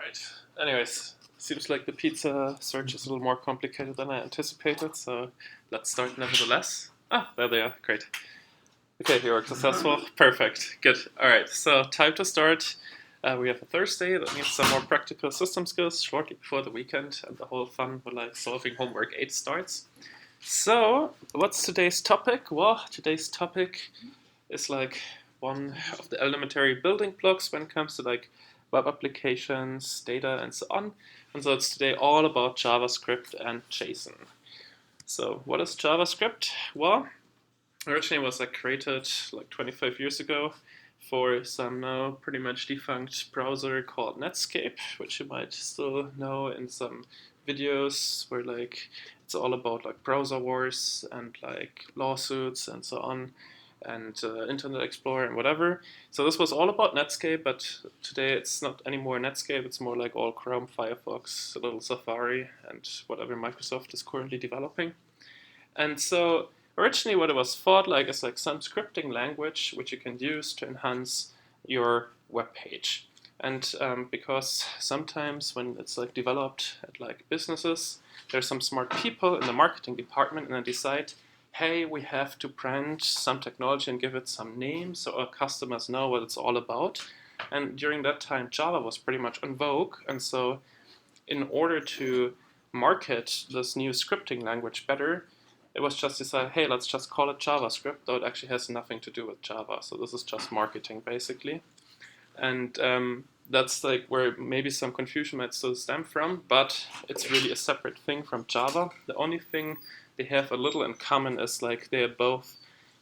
Alright. Anyways, seems like the pizza search is a little more complicated than I anticipated, so let's start nevertheless. Ah, there they are. Great. Okay, you are successful. Perfect. Good. Alright, so time to start. We have a Thursday. That means some more practical system skills shortly before the weekend, and the whole fun with like solving homework 8 starts. So, what's today's topic? Well, today's topic is like one of the elementary building blocks when it comes to like web applications, data, and so on. And so it's today all about JavaScript and JSON. So what is JavaScript? Well, originally it was like created like 25 years ago for some now pretty much defunct browser called Netscape, which you might still know in some videos where like it's all about like browser wars and like lawsuits and so on, and Internet Explorer and whatever. So this was all about Netscape, but today it's not anymore Netscape, it's more like all Chrome, Firefox, a little Safari, and whatever Microsoft is currently developing. And so originally what it was thought like is like some scripting language which you can use to enhance your web page. And because sometimes when it's like developed at like businesses, there's some smart people in the marketing department and they decide, hey, we have to brand some technology and give it some name so our customers know what it's all about. And during that time, Java was pretty much en vogue. And so in order to market this new scripting language better, it was just decided, hey, let's just call it JavaScript, though it actually has nothing to do with Java. So this is just marketing, basically. And that's like where maybe some confusion might still stem from, but it's really a separate thing from Java. The only thing they have a little in common is like they're both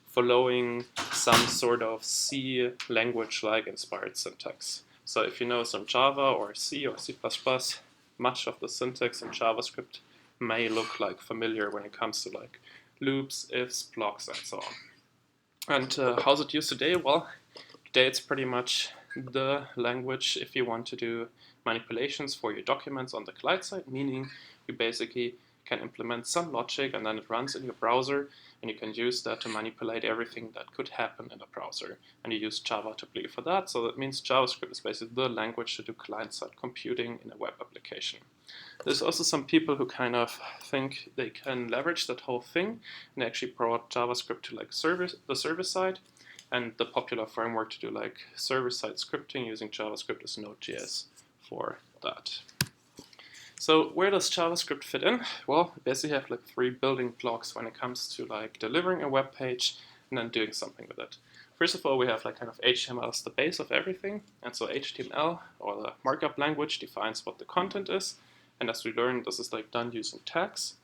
following some sort of C language-like inspired syntax. So if you know some Java or C or C++, much of the syntax in JavaScript may look like familiar when it comes to like loops, ifs, blocks, and so on. And how's it used today? Well, today it's pretty much the language if you want to do manipulations for your documents on the client side, meaning you basically can implement some logic and then it runs in your browser and you can use that to manipulate everything that could happen in a browser. And you use Java typically for that, so that means JavaScript is basically the language to do client-side computing in a web application. There's also some people who kind of think they can leverage that whole thing and they actually brought JavaScript to like the server side. And the popular framework to do like server-side scripting using JavaScript is Node.js for that. So where does JavaScript fit in? Well, we basically have like 3 building blocks when it comes to like delivering a web page and then doing something with it. First of all, we have like kind of HTML as the base of everything. And so HTML, or the markup language, defines what the content is. And as we learned, this is like done using tags.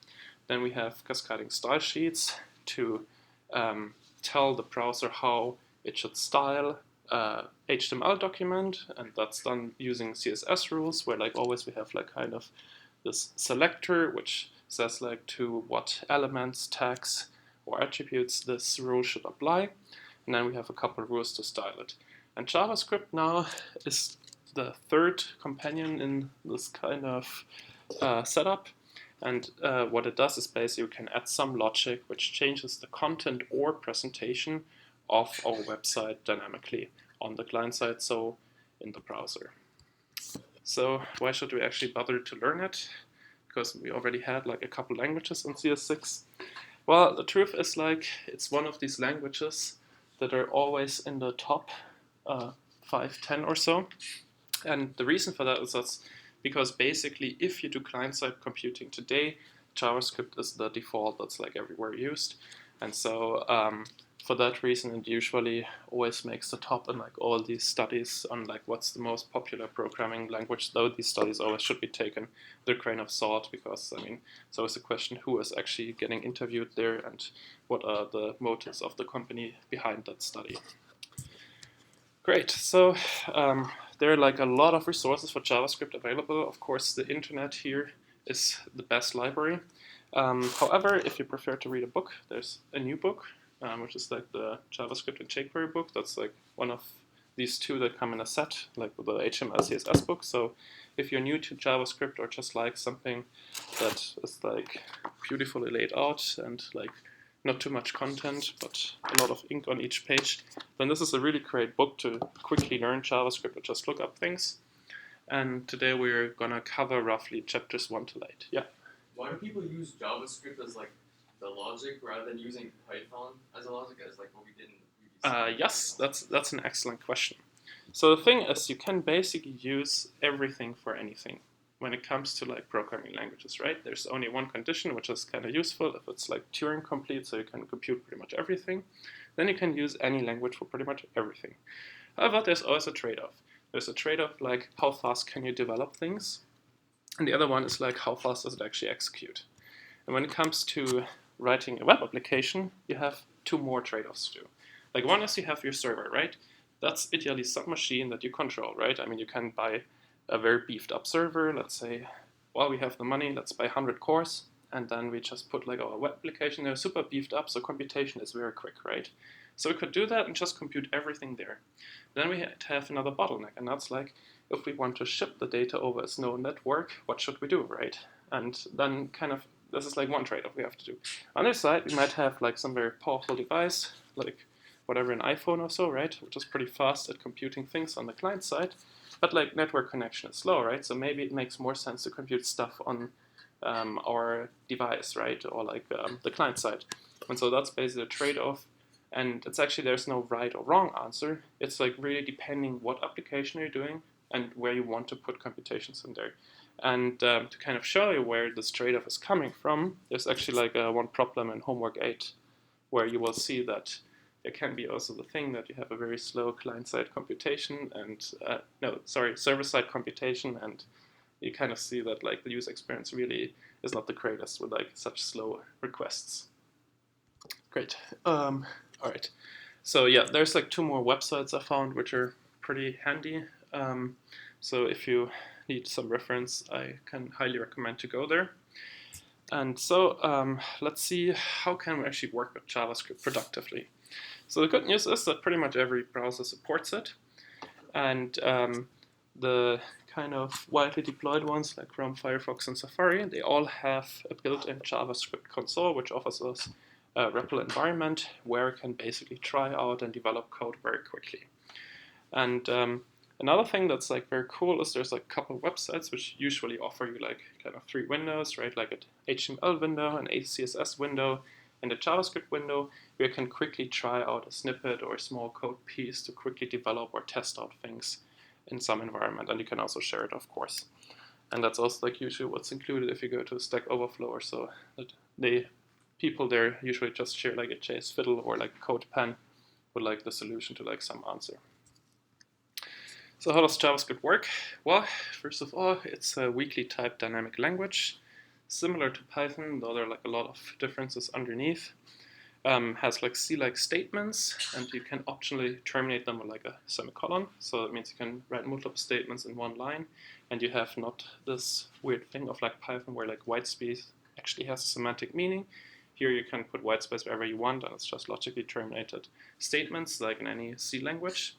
Then we have cascading style sheets to tell the browser how it should style HTML document, and that's done using CSS rules, where like always we have like kind of this selector which says like to what elements, tags, or attributes this rule should apply, and then we have a couple of rules to style it. And JavaScript now is the third companion in this kind of setup. And what it does is basically you can add some logic which changes the content or presentation of our website dynamically on the client side, so in the browser. So why should we actually bother to learn it? Because we already had like a couple languages in CS6. Well, the truth is like it's one of these languages that are always in the top 5, 10 or so. And the reason for that is that's because basically if you do client-side computing today, JavaScript is the default that's like everywhere used. And so for that reason, it usually always makes the top in like all these studies on like what's the most popular programming language, though these studies always should be taken with a grain of salt, because I mean, it's always a question who is actually getting interviewed there and what are the motives of the company behind that study. Great, so there are like a lot of resources for JavaScript available. Of course, the internet here is the best library. However, if you prefer to read a book, there's a new book, which is like the JavaScript and jQuery book. That's like one of these 2 that come in a set, like the HTML CSS book. So if you're new to JavaScript or just like something that is like beautifully laid out and like not too much content, but a lot of ink on each page, then this is a really great book to quickly learn JavaScript or just look up things. And today we're gonna cover roughly chapters 1 to 8. Yeah. Why do people use JavaScript as like the logic rather than using Python as a logic, as like what we did in the previous? Yes, that's an excellent question. So the thing is, you can basically use everything for anything when it comes to like programming languages, right? There's only one condition, which is kind of useful if it's like Turing complete, so you can compute pretty much everything. Then you can use any language for pretty much everything. However, there's always a trade-off. There's a trade-off like how fast can you develop things, and the other one is like how fast does it actually execute. And when it comes to writing a web application, you have two more trade-offs to do. Like one is you have your server, right? That's ideally some machine that you control, right? I mean, you can buy a very beefed up server. Let's say, well, we have the money, let's buy 100 cores, and then we just put like our web application there, super beefed up, so computation is very quick, right? So we could do that and just compute everything there. Then we have another bottleneck, and that's like, if we want to ship the data over a slow network, what should we do, right? And then kind of, this is like one trade-off we have to do. On the other side, we might have like some very powerful device, like whatever, an iPhone or so, right? Which is pretty fast at computing things on the client side, but like network connection is slow, right? So maybe it makes more sense to compute stuff on our device, right? Or like the client side. And so that's basically a trade-off. And it's actually, there's no right or wrong answer. It's like really depending what application you're doing and where you want to put computations in there. And to kind of show you where this trade-off is coming from, there's actually like one problem in homework 8 where you will see that there can be also the thing that you have a very slow client-side computation and, server-side computation, and you kind of see that like the user experience really is not the greatest with like such slow requests. Great. All right. So yeah, there's like two more websites I found which are pretty handy. So if you need some reference, I can highly recommend to go there. And so let's see, how can we actually work with JavaScript productively? So the good news is that pretty much every browser supports it. And the kind of widely deployed ones like Chrome, Firefox, and Safari, they all have a built-in JavaScript console, which offers us a REPL environment where we can basically try out and develop code very quickly. And another thing that's like very cool is there's like a couple of websites which usually offer you like kind of three windows, right? Like an HTML window, an CSS window, and a JavaScript window where you can quickly try out a snippet or a small code piece to quickly develop or test out things in some environment. And you can also share it, of course. And that's also like usually what's included if you go to Stack Overflow or so. That people there usually just share like a JS Fiddle or like CodePen with like the solution to like some answer. So how does JavaScript work? Well, first of all, it's a weakly typed dynamic language, similar to Python, though there are like a lot of differences underneath. Has like C-like statements, and you can optionally terminate them with like a semicolon. So that means you can write multiple statements in one line, and you have not this weird thing of like Python where like white space actually has a semantic meaning. Here you can put white space wherever you want, and it's just logically terminated statements like in any C language.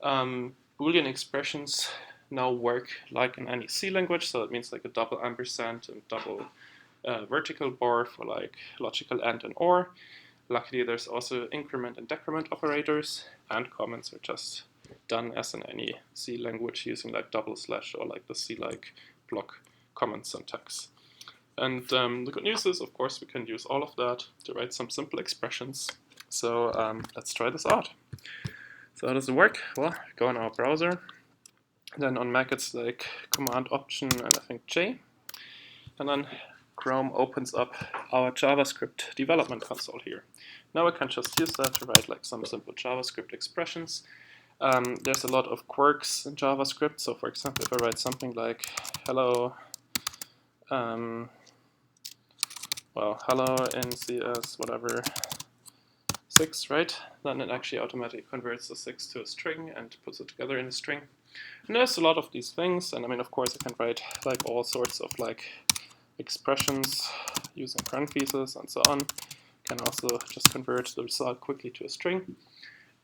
Boolean expressions now work like in any C language, so it means like a double ampersand and double vertical bar for like logical AND and OR. Luckily, there's also increment and decrement operators, and comments are just done as in any C language using like double slash or like the C-like block comment syntax. And the good news is, of course, we can use all of that to write some simple expressions. So let's try this out. So how does it work? Well, go in our browser. Then on Mac it's like Command Option and I think J. And then Chrome opens up our JavaScript development console here. Now we can just use that to write like some simple JavaScript expressions. There's a lot of quirks in JavaScript. So for example, if I write something like hello, hello in CS whatever 6, right? Then it actually automatically converts the 6 to a string and puts it together in a string. And there's a lot of these things, and I mean, of course, I can write like all sorts of like expressions using parentheses and so on. Can also just convert the result quickly to a string.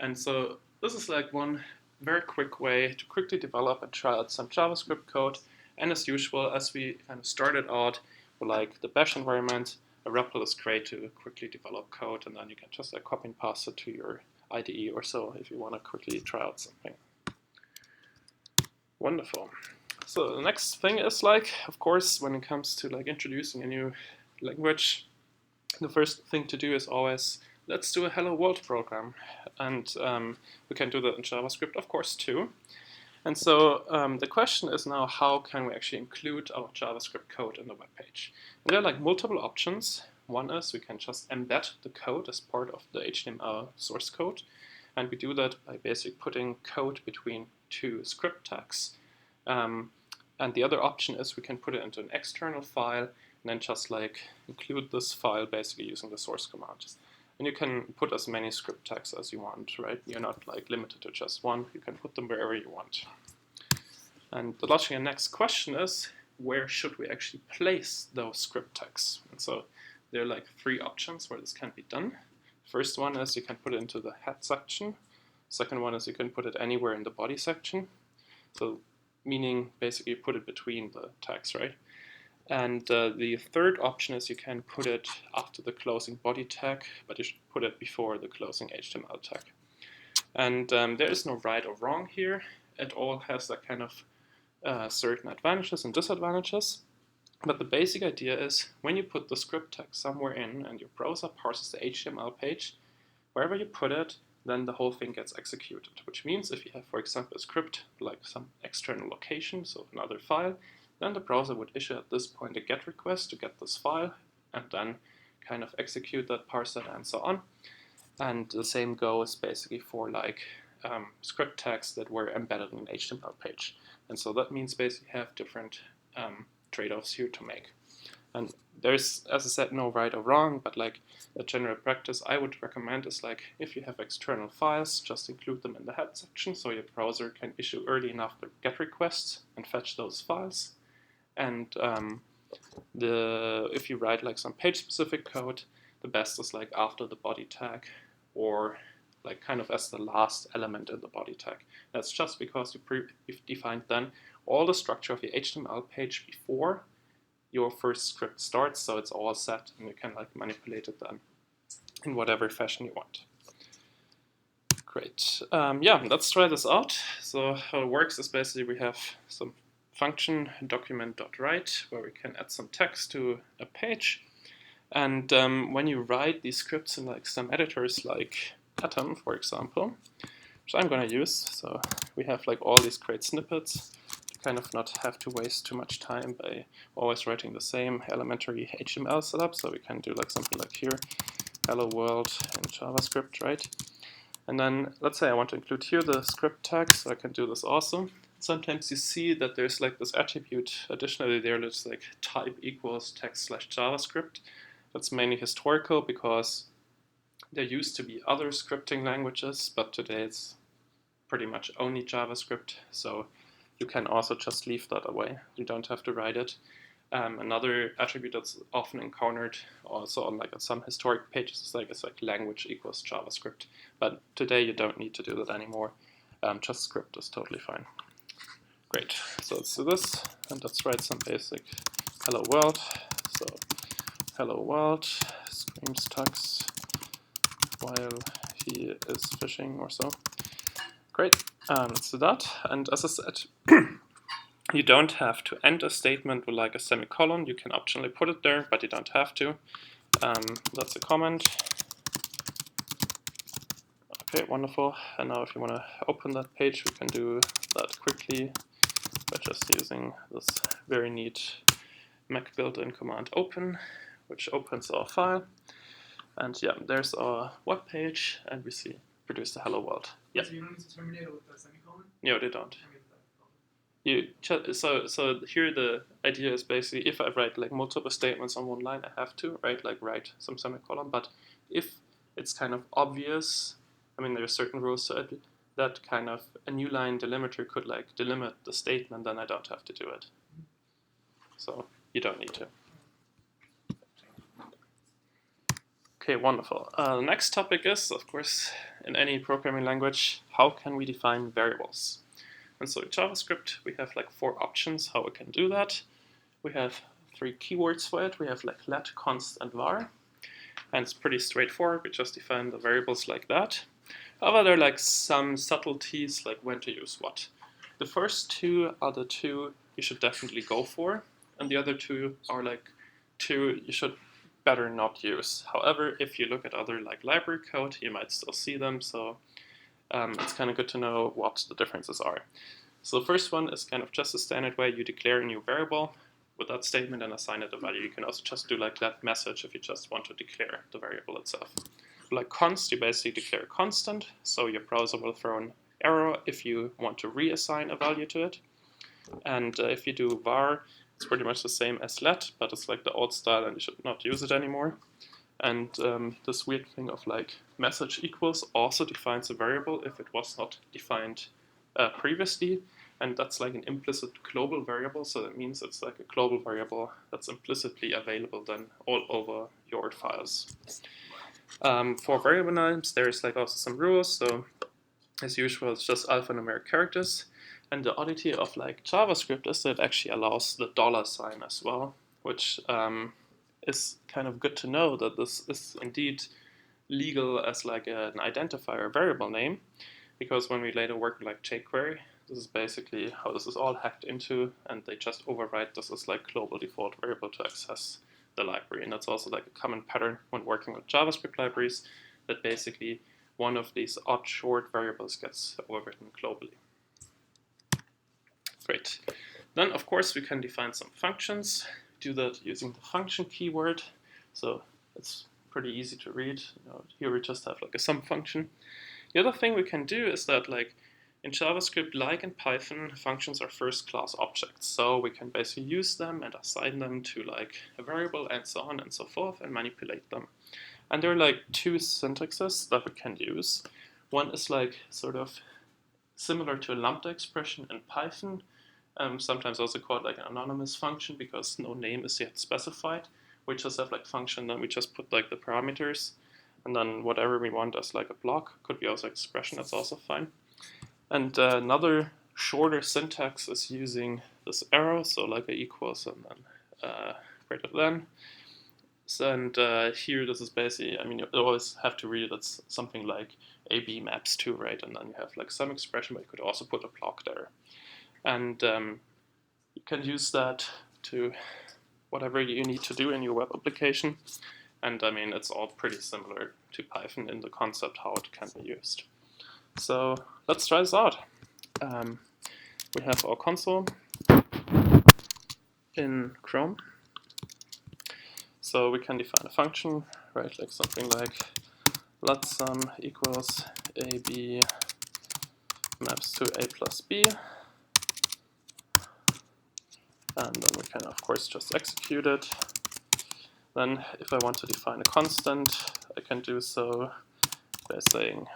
And so this is like one very quick way to quickly develop and try out some JavaScript code. And as usual, as we kind of started out with like the Bash environment, a REPL is great to quickly develop code, and then you can just like copy and paste it to your IDE or so if you want to quickly try out something. Wonderful. So the next thing is like, of course, when it comes to like introducing a new language, the first thing to do is always, let's do a hello world program. And we can do that in JavaScript, of course, too. And so the question is now, how can we actually include our JavaScript code in the web page? And there are like multiple options. One is we can just embed the code as part of the HTML source code. And we do that by basically putting code between two script tags. And the other option is we can put it into an external file and then just like include this file basically using the source command. And you can put as many script tags as you want, right? You're not like limited to just one. You can put them wherever you want. And the logical next question is, where should we actually place those script tags? And so there are like three options where this can be done. First one is you can put it into the head section. Second one is you can put it anywhere in the body section. So meaning basically put it between the tags, right? And the third option is you can put it after the closing body tag, but you should put it before the closing HTML tag. And there is no right or wrong here. It all has that kind of certain advantages and disadvantages. But the basic idea is when you put the script tag somewhere in and your browser parses the HTML page, wherever you put it, then the whole thing gets executed. Which means if you have, for example, a script like some external location, so another file, then the browser would issue at this point a GET request to get this file and then kind of execute that, parse that, and so on. And the same goes basically for like script tags that were embedded in an HTML page. And so that means basically you have different trade-offs here to make. And there's, as I said, no right or wrong, but like a general practice I would recommend is like if you have external files, just include them in the head section so your browser can issue early enough the GET requests and fetch those files. And if you write like some page-specific code, the best is like after the body tag or like kind of as the last element in the body tag. That's just because you've defined then all the structure of your HTML page before your first script starts, so it's all set and you can like manipulate it then in whatever fashion you want. Great. Yeah, let's try this out. So how it works is basically we have some function document.write where we can add some text to a page. And when you write these scripts in like some editors like Pattern, for example, which I'm going to use, so we have like all these great snippets to kind of not have to waste too much time by always writing the same elementary HTML setup. So we can do like something like here, hello world in JavaScript, right? And then let's say I want to include here the script tag, so I can do this also. Sometimes you see that there's like this attribute additionally there that's like type equals text/JavaScript. That's mainly historical because there used to be other scripting languages, but today it's pretty much only JavaScript. So you can also just leave that away. You don't have to write it. Another attribute that's often encountered also on like some historic pages is like it's like language equals JavaScript. But today you don't need to do that anymore. Just script is totally fine. Great. So let's do this and let's write some basic hello world. So hello world screams tux while he is fishing or so. Great. Let's do that. And as I said, you don't have to end a statement with like a semicolon. You can optionally put it there, but you don't have to. That's a comment. Okay, wonderful. And now if you want to open that page, we can do that quickly by just using this very neat Mac built-in command open, which opens our file. And yeah, there's our web page, and we see produce the hello world. Yeah. So you don't need to terminate it with a semicolon? No, they don't. So here the idea is basically if I write like multiple statements on one line, I have to write some semicolon. But if it's kind of obvious, I mean there are certain rules to it that kind of a new line delimiter could like delimit the statement, then I don't have to do it. So you don't need to. Okay, wonderful. The next topic is, of course, in any programming language, how can we define variables? And so in JavaScript, we have like 4 options how we can do that. We have 3 keywords for it. We have like let, const, and var. And it's pretty straightforward. We just define the variables like that. However, there are like some subtleties like when to use what. The first two are the two you should definitely go for, and the other two are like two you should better not use. However, if you look at other like library code, you might still see them, so it's kind of good to know what the differences are. So the first one is kind of just a standard way you declare a new variable with that statement and assign it a value. You can also just do like let message if you just want to declare the variable itself. Like const, you basically declare a constant, so your browser will throw an error if you want to reassign a value to it. And if you do var, it's pretty much the same as let, but it's like the old style and you should not use it anymore. And this weird thing of like message equals also defines a variable if it was not defined previously. And that's like an implicit global variable, so that means it's like a global variable that's implicitly available then all over your files. For variable names, there's like also some rules. So as usual, it's just alphanumeric characters. And the oddity of like JavaScript is that it actually allows the $sign as well, which is kind of good to know that this is indeed legal as like an identifier variable name, because when we later work with like jQuery, this is basically how this is all hacked into, and they just override this as like global default variable to access the library. And that's also like a common pattern when working with JavaScript libraries, that basically one of these odd short variables gets overwritten globally. Great. Then of course we can define some functions. Do that using the function keyword. So it's pretty easy to read. Here we just have like a sum function. The other thing we can do is that like in JavaScript, like in Python, functions are first class objects. So we can basically use them and assign them to like a variable and so on and so forth and manipulate them. And there are like two syntaxes that we can use. One is like sort of similar to a lambda expression in Python, sometimes also called like an anonymous function because no name is yet specified. We just have like function, then we just put like the parameters, and then whatever we want as like a block, could be also expression, that's also fine. And another shorter syntax is using this arrow, so like a equals and then greater than. And here this is basically, I mean, you always have to read it, it's something like AB maps to, right? And then you have like some expression, but you could also put a block there. And you can use that to whatever you need to do in your web application. And I mean, it's all pretty similar to Python in the concept how it can be used. So let's try this out. We have our console in Chrome. So we can define a function, right? Like something like let sum equals AB maps to A plus B. And then we can, of course, just execute it. Then if I want to define a constant, I can do so by saying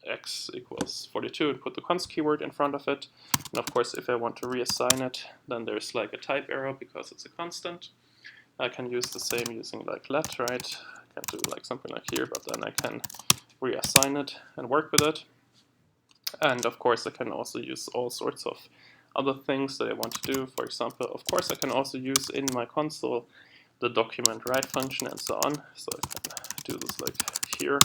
x equals 42 and put the const keyword in front of it. And of course, if I want to reassign it, then there's like a type error because it's a constant. I can use the same using like let, right? I can do like something like here, but then I can reassign it and work with it. And of course, I can also use all sorts of other things that I want to do. For example, of course, I can also use in my console the document write function and so on. So I can do this like here,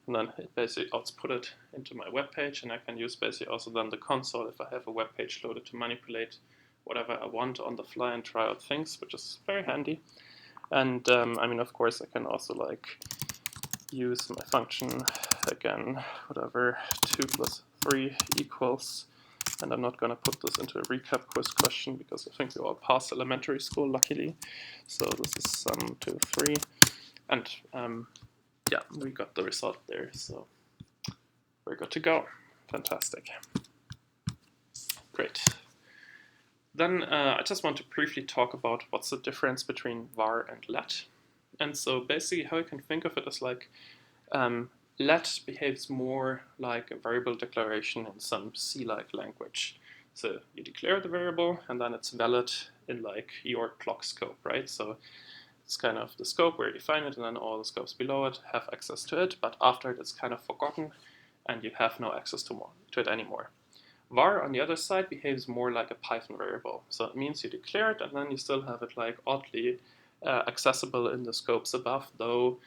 and then it basically output it into my web page, and I can use basically also then the console if I have a web page loaded to manipulate whatever I want on the fly and try out things, which is very handy. And I mean, of course, I can also like use my function again, whatever 2 plus 3 equals. And I'm not going to put this into a recap quiz question because I think we all passed elementary school, luckily. So this is sum 2, 3. And yeah, we got the result there. So we're good to go. Fantastic. Great. Then I just want to briefly talk about what's the difference between var and let. And so basically how you can think of it is like let behaves more like a variable declaration in some C-like language. So you declare the variable and then it's valid in like your clock scope, right? So it's kind of the scope where you define it and then all the scopes below it have access to it, but after it it's kind of forgotten and you have no access to it anymore. Var on the other side behaves more like a Python variable. So it means you declare it and then you still have it like oddly accessible in the scopes above, though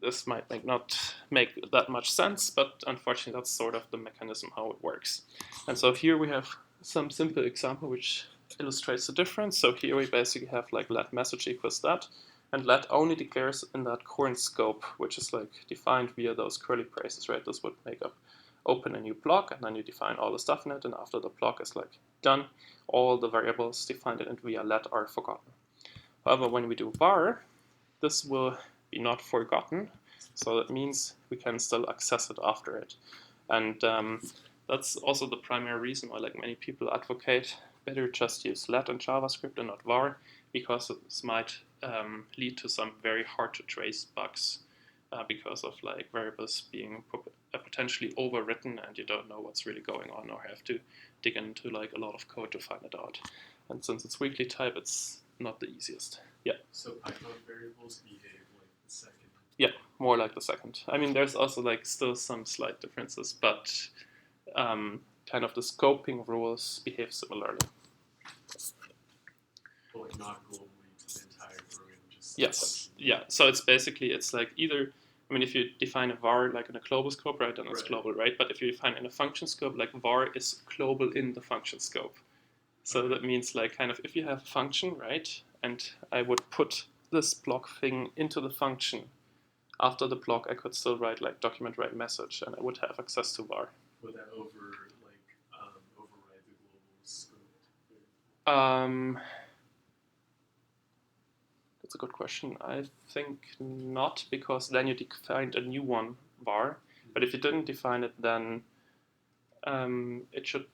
this might not make that much sense, but unfortunately that's sort of the mechanism how it works. And so here we have some simple example which illustrates the difference. So here we basically have like let message equals that, and let only declares in that current scope, which is like defined via those curly braces, right? This would make up open a new block, and then you define all the stuff in it, and after the block is like done, all the variables defined in it via let are forgotten. However, when we do var, this will be not forgotten, so that means we can still access it after it. And that's also the primary reason why like many people advocate better just use let in JavaScript and not var, because this might lead to some very hard to trace bugs because of like variables being potentially overwritten and you don't know what's really going on or have to dig into like a lot of code to find it out. And since it's weakly type, it's not the easiest. Yeah. So Python variables behave like the second? Yeah, more like the second. I mean, there's also like still some slight differences, but kind of the scoping rules behave similarly. But like not globally to the entire program, just Yes. Yeah. So it's basically it's like either. I mean, if you define a var like in a global scope, right, then it's Right. global, right? But if you define in a function scope, like var is global in the function scope. So Okay. that means like kind of if you have a function, right, and I would put this block thing into the function, after the block I could still write like document write message and I would have access to var. Would that override the global scope? That's a good question. I think not, because then you defined a new one, var. But if you didn't define it, then it should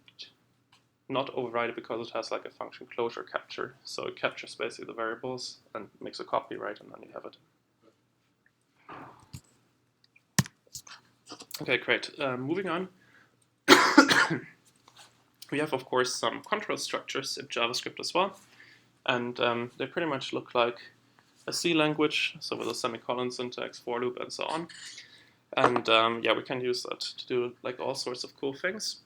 not override it because it has like a function closure capture. So it captures basically the variables and makes a copy, right? And then you have it. Okay, great. Moving on. We have, of course, some control structures in JavaScript as well. And they pretty much look like a C language, so with a semicolon syntax, for loop, and so on. And yeah, we can use that to do like all sorts of cool things.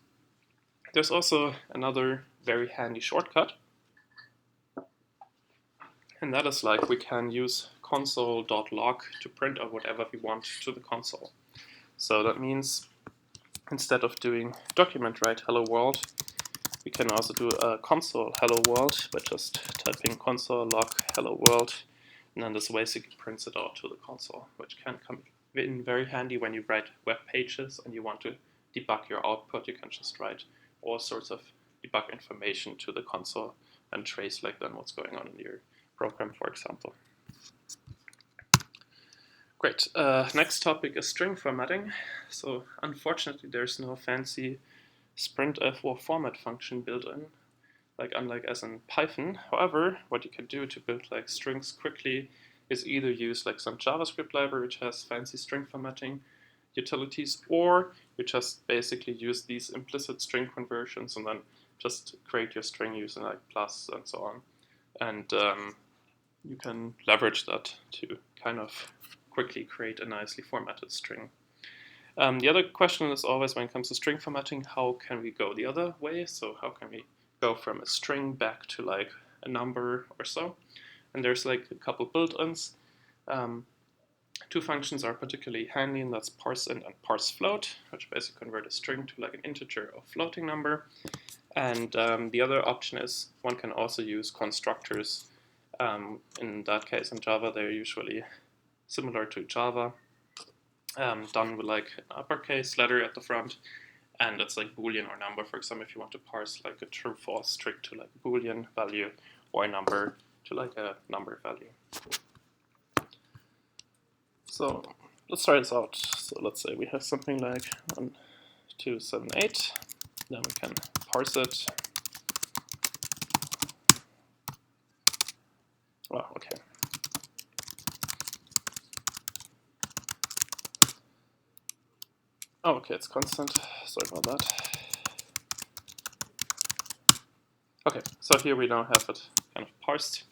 There's also another very handy shortcut, and that is like we can use console.log to print out whatever we want to the console. So that means instead of doing document write hello world, we can also do a console hello world by just typing console log hello world, and then this basically prints it out to the console, which can come in very handy when you write web pages and you want to debug your output. You can just write all sorts of debug information to the console and trace like then what's going on in your program, for example. Great. Next topic is string formatting. So unfortunately, there's no fancy sprintf or format function built in, like unlike as in Python. However, what you can do to build like strings quickly is either use like some JavaScript library which has fancy string formatting utilities, or you just basically use these implicit string conversions and then just create your string using like plus and so on. And you can leverage that to kind of quickly create a nicely formatted string. The other question is always, when it comes to string formatting, how can we go the other way? So how can we go from a string back to like a number or so? And there's like a couple built-ins. Two functions are particularly handy, and that's parseInt and parseFloat, which basically convert a string to like an integer or floating number. And the other option is one can also use constructors. In that case, in Java, they're usually similar to Java, done with like an uppercase letter at the front, and it's like Boolean or number. For example, if you want to parse like a true/false string to like a Boolean value, or a number to like a number value. So let's try this out. So let's say we have something like 1, 2, 7, 8. Then we can parse it. Oh, okay. Oh, okay, it's constant. Sorry about that. Okay, so here we now have it kind of parsed.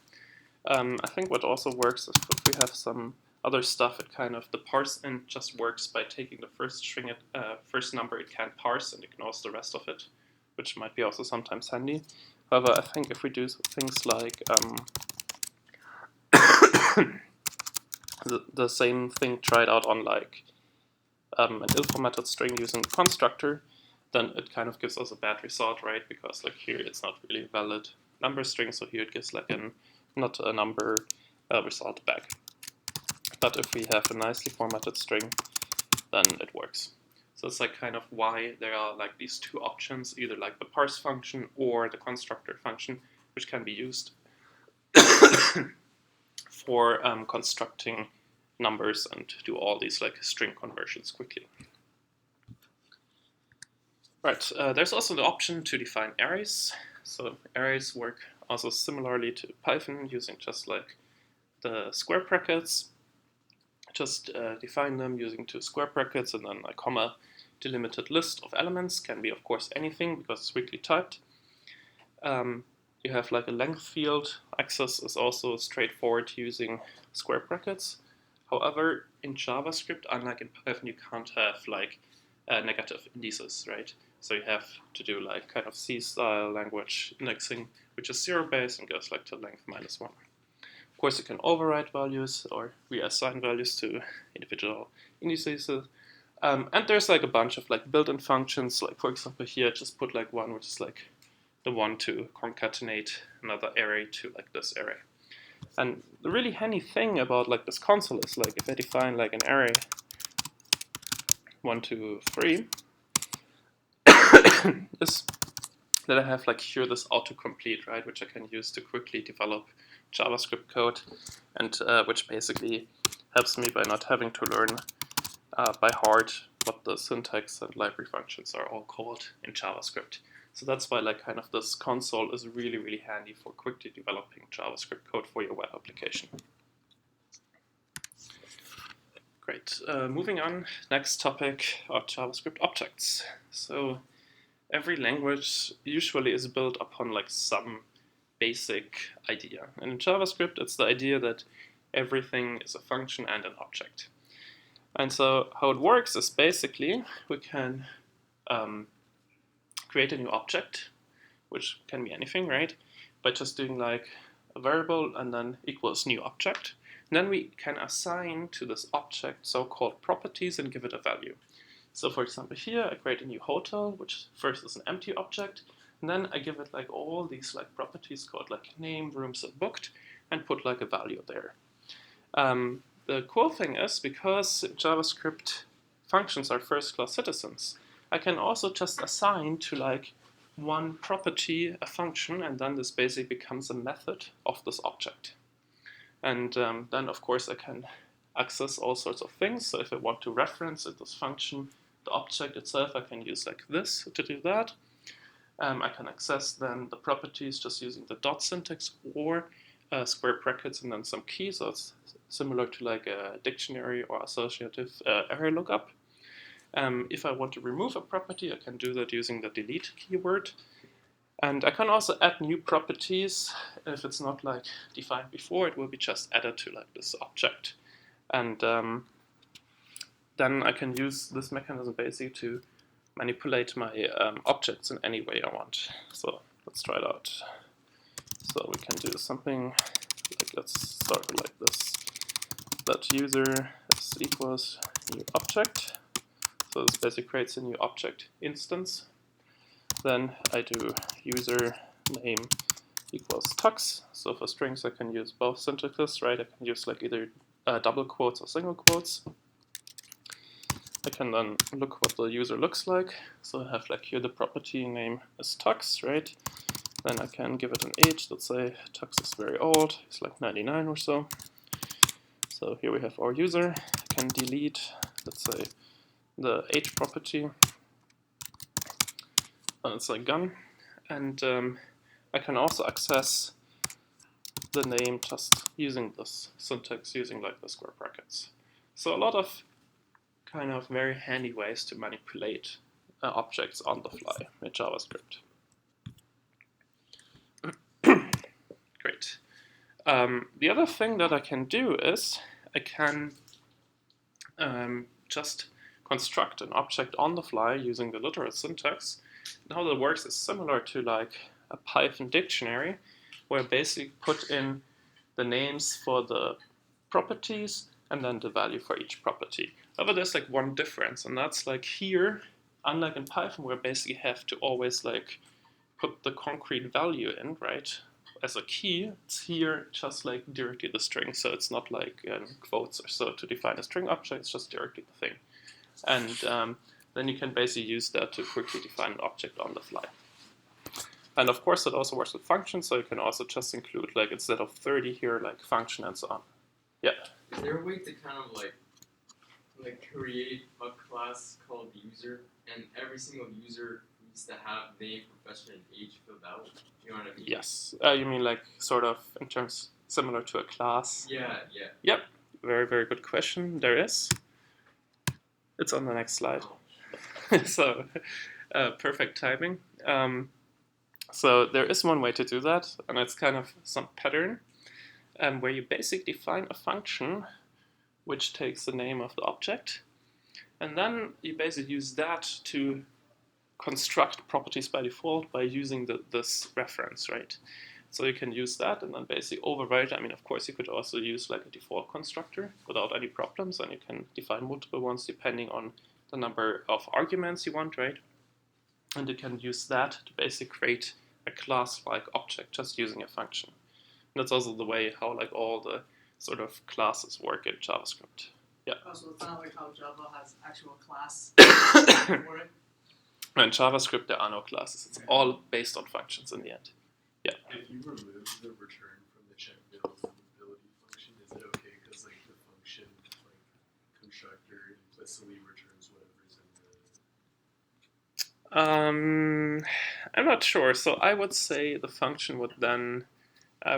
I think what also works is if we have some other stuff, it kind of, the parseInt just works by taking the first string, first number it can parse and ignores the rest of it, which might be also sometimes handy. However, I think if we do things like the same thing tried out on like an ill-formatted string using the constructor, then it kind of gives us a bad result, right? Because like here it's not really a valid number string, so here it gives like not a number result back. But if we have a nicely formatted string, then it works. So it's like kind of why there are like these two options, either like the parse function or the constructor function, which can be used for constructing numbers and do all these like string conversions quickly. Right, there's also the option to define arrays. So arrays work also similarly to Python, using just like the square brackets. Just define them using two square brackets and then a comma delimited list of elements. Can be of course anything because it's weakly typed. You have like a length field. Access is also straightforward using square brackets. However, in JavaScript, unlike in Python, you can't have like negative indices, right? So you have to do like kind of C-style language indexing, which is zero-based and goes like to length -1. Of course, you can override values or reassign values to individual indices. And there's like a bunch of like built-in functions. Like for example, here just put like one, which is like the one to concatenate another array to like this array. And the really handy thing about like this console is like if I define like an array 1, 2, 3, is that I have like here this autocomplete, right, which I can use to quickly develop JavaScript code, and which basically helps me by not having to learn by heart what the syntax and library functions are all called in JavaScript. So that's why like kind of this console is really, really handy for quickly developing JavaScript code for your web application. Great. Moving on, next topic are JavaScript objects. So every language usually is built upon like some basic idea. And in JavaScript, it's the idea that everything is a function and an object. And so how it works is basically we can create a new object, which can be anything, right? By just doing like a variable and then equals new object. And then we can assign to this object so-called properties and give it a value. So for example, here I create a new hotel, which first is an empty object, and then I give it like all these like properties called like name, rooms, and booked, and put like a value there. The cool thing is, because JavaScript functions are first-class citizens, I can also just assign to like one property a function, and then this basically becomes a method of this object. And then of course I can access all sorts of things. So if I want to reference in this function the object itself, I can use like this to do that. I can access then the properties just using the dot syntax or square brackets and then some keys. So it's similar to like a dictionary or associative array lookup. If I want to remove a property, I can do that using the delete keyword. And I can also add new properties. If it's not like defined before, it will be just added to like this object. And then I can use this mechanism basically to manipulate my objects in any way I want. So let's try it out. So we can do something like, let's start with like this. That user is equals new object. So this basically creates a new object instance. Then I do user name equals tux. So for strings I can use both syntaxes, right? I can use like either double quotes or single quotes. I can then look what the user looks like. So I have like here the property name is tux, right? Then I can give it an age. Let's say tux is very old. It's like 99 or so. So here we have our user. I can delete, let's say, the age property. And it's like gone. And I can also access the name just using this syntax, using like the square brackets. So a lot of kind of very handy ways to manipulate objects on the fly in JavaScript. Great. The other thing that I can do is I can just construct an object on the fly using the literal syntax. And how that works is similar to like a Python dictionary, where I basically put in the names for the properties and then the value for each property. However, there's like one difference, and that's like here, unlike in Python, where basically have to always like put the concrete value in, right, as a key, it's here just like directly the string, so it's not like quotes or so to define a string object, it's just directly the thing. And then you can basically use that to quickly define an object on the fly. And of course, it also works with functions, so you can also just include, like, instead of 30 here, like function and so on. Yeah. Is there a way to kind of like create a class called user, and every single user needs to have name, profession, and age filled out? You know what I mean? Yes. You mean like sort of in terms similar to a class? Yeah. Yep. Very, very good question. There is. It's on the next slide. So, perfect timing. So there is one way to do that, and it's kind of some pattern where you basically define a function which takes the name of the object, and then you basically use that to construct properties by default by using this reference, right? So you can use that and then basically override. I mean, of course, you could also use like a default constructor without any problems, and you can define multiple ones depending on the number of arguments you want, right? And you can use that to basically create a class-like object just using a function. And that's also the way how like all the sort of classes work in JavaScript. Yeah. Oh, so it's not like how Java has actual class for it. In JavaScript, there are no classes. It's all based on functions in the end. Yeah. If you remove the return from the check buildability function, is it okay? Because like the function like constructor implicitly returns whatever's in the. I'm not sure. So I would say the function would then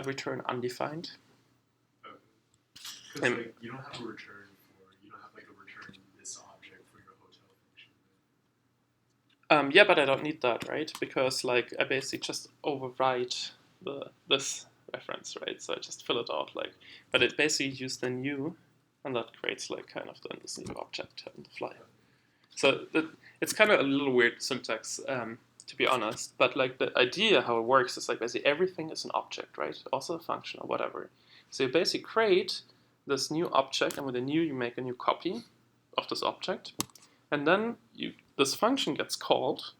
return undefined. Okay. Because like you don't have a return you don't have like a return this object for your hotel function. Yeah, but I don't need that, right? Because like I basically just overwrite this reference, right? So I just fill it out like, but it basically uses the new, and that creates like kind of then this new object on the fly. So it's kind of a little weird syntax, to be honest. But like the idea how it works is like basically everything is an object, right? Also a function or whatever. So you basically create this new object, and with the new you make a new copy of this object, and then this function gets called,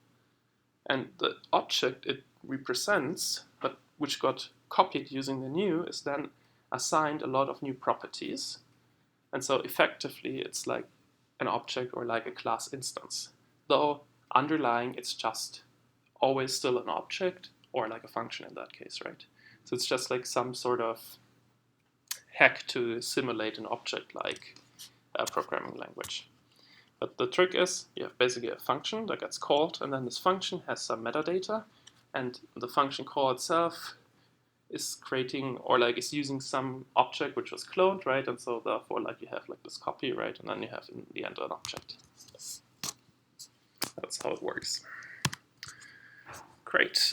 and the object it represents, but which got copied using the new, is then assigned a lot of new properties. And so effectively it's like an object or like a class instance. Though underlying it's just always still an object or like a function in that case, right? So it's just like some sort of hack to simulate an object-like programming language. But the trick is you have basically a function that gets called, and then this function has some metadata, and the function call itself is creating or like is using some object which was cloned, right? And so therefore like you have like this copy, right? And then you have in the end an object. That's how it works. Great.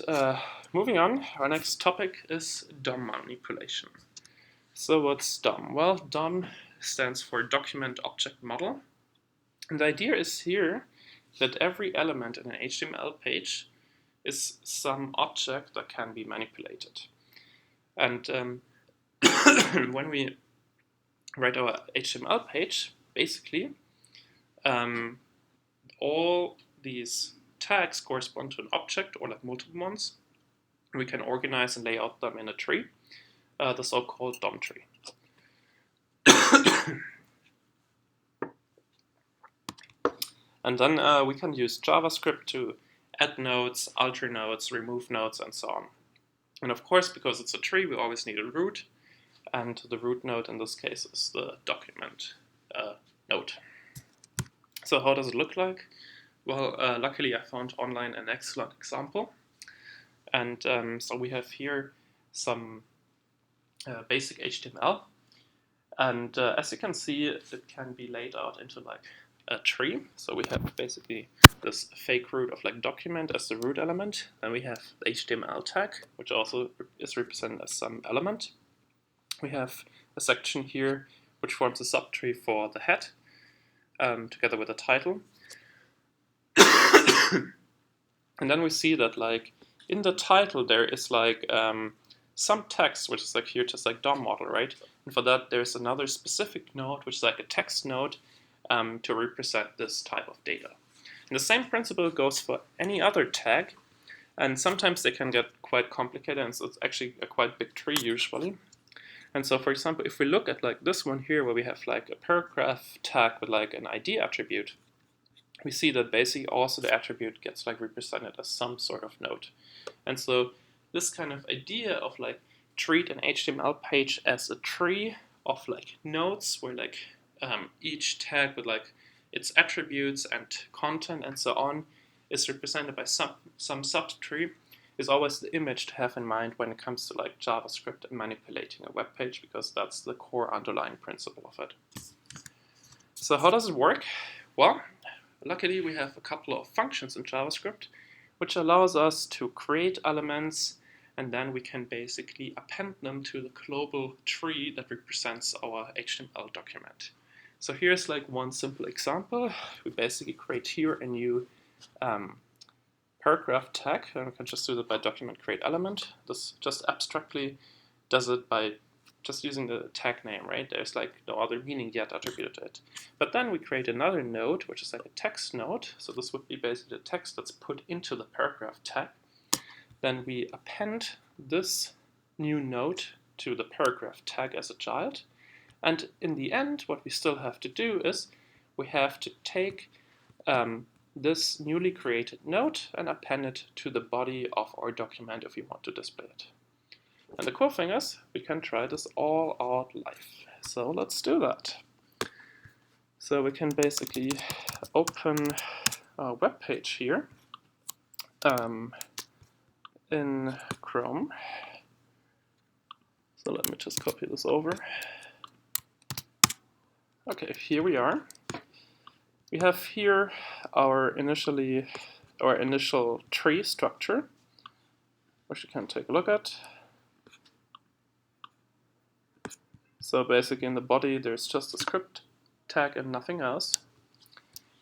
Moving on, our next topic is DOM manipulation. So what's DOM? Well, DOM stands for Document Object Model. And the idea is here that every element in an HTML page is some object that can be manipulated. And when we write our HTML page, basically, all these tags correspond to an object or like multiple ones. We can organize and lay out them in a tree, the so-called DOM tree. And then we can use JavaScript to add nodes, alter nodes, remove nodes, and so on. And of course, because it's a tree, we always need a root. And the root node in this case is the document node. So how does it look like? Well, luckily I found online an excellent example. And so we have here some basic HTML. And as you can see, it can be laid out into like a tree. So we have basically this fake root of like document as the root element. Then we have the HTML tag, which also is represented as some element. We have a section here which forms a subtree for the head, together with a title. And then we see that like in the title there is like some text, which is like here just like DOM model, right? And for that, there's another specific node, which is like a text node to represent this type of data. And the same principle goes for any other tag. And sometimes they can get quite complicated, and so it's actually a quite big tree usually. And so, for example, if we look at like this one here, where we have like a paragraph tag with like an ID attribute, we see that basically also the attribute gets like represented as some sort of node. And so this kind of idea of like treat an HTML page as a tree of like nodes, where like each tag with like its attributes and content and so on is represented by some subtree, is always the image to have in mind when it comes to like JavaScript and manipulating a web page, because that's the core underlying principle of it. So how does it work? Well, luckily we have a couple of functions in JavaScript which allows us to create elements, and then we can basically append them to the global tree that represents our HTML document. So here's like one simple example. We basically create here a new paragraph tag, and we can just do that by document create element. This just abstractly does it by just using the tag name, right? There's like no other meaning yet attributed to it. But then we create another node, which is like a text node. So this would be basically the text that's put into the paragraph tag. Then we append this new node to the paragraph tag as a child. And in the end, what we still have to do is we have to take this newly created node and append it to the body of our document if we want to display it. And the cool thing is, we can try this all out live. So let's do that. So we can basically open a web page here in Chrome. So let me just copy this over. Okay, here we are. We have here our initial tree structure, which you can take a look at. So basically in the body there's just a script tag and nothing else.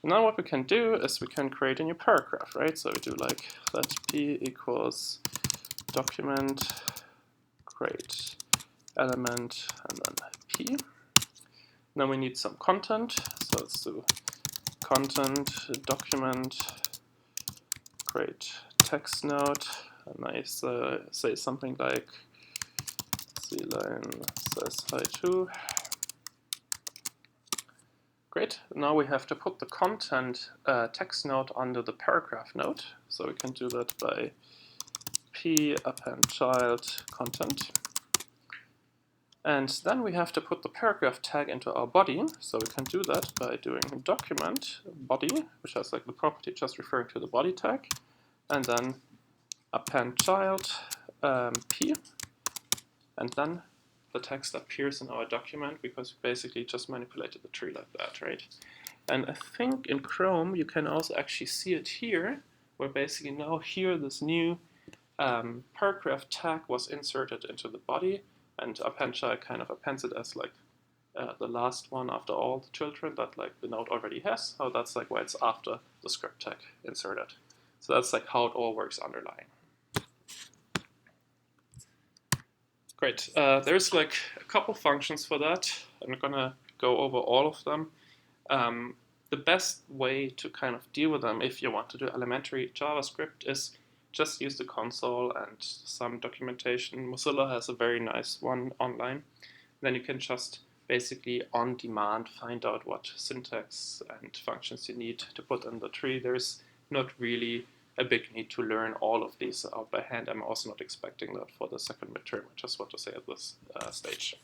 And now what we can do is we can create a new paragraph, right? So we do like let p equals document create element and then p. Now we need some content, so let's do content document create text node, and I say something like cline says hi too. Great, now we have to put the content text node under the paragraph node, so we can do that by p append child content. And then we have to put the paragraph tag into our body, so we can do that by doing document body, which has like the property just referring to the body tag, and then append child p, and then the text appears in our document because we basically just manipulated the tree like that, right? And I think in Chrome you can also actually see it here, where basically now here this new paragraph tag was inserted into the body, and append child kind of appends it as like the last one after all the children that like the node already has. So that's like why it's after the script tag inserted. So that's like how it all works underlying. Great. There's like a couple functions for that. I'm not gonna go over all of them. The best way to kind of deal with them if you want to do elementary JavaScript is just use the console and some documentation. Mozilla has a very nice one online. Then you can just basically on demand find out what syntax and functions you need to put in the tree. There's not really a big need to learn all of these out by hand. I'm also not expecting that for the second midterm. I just want to say at this stage.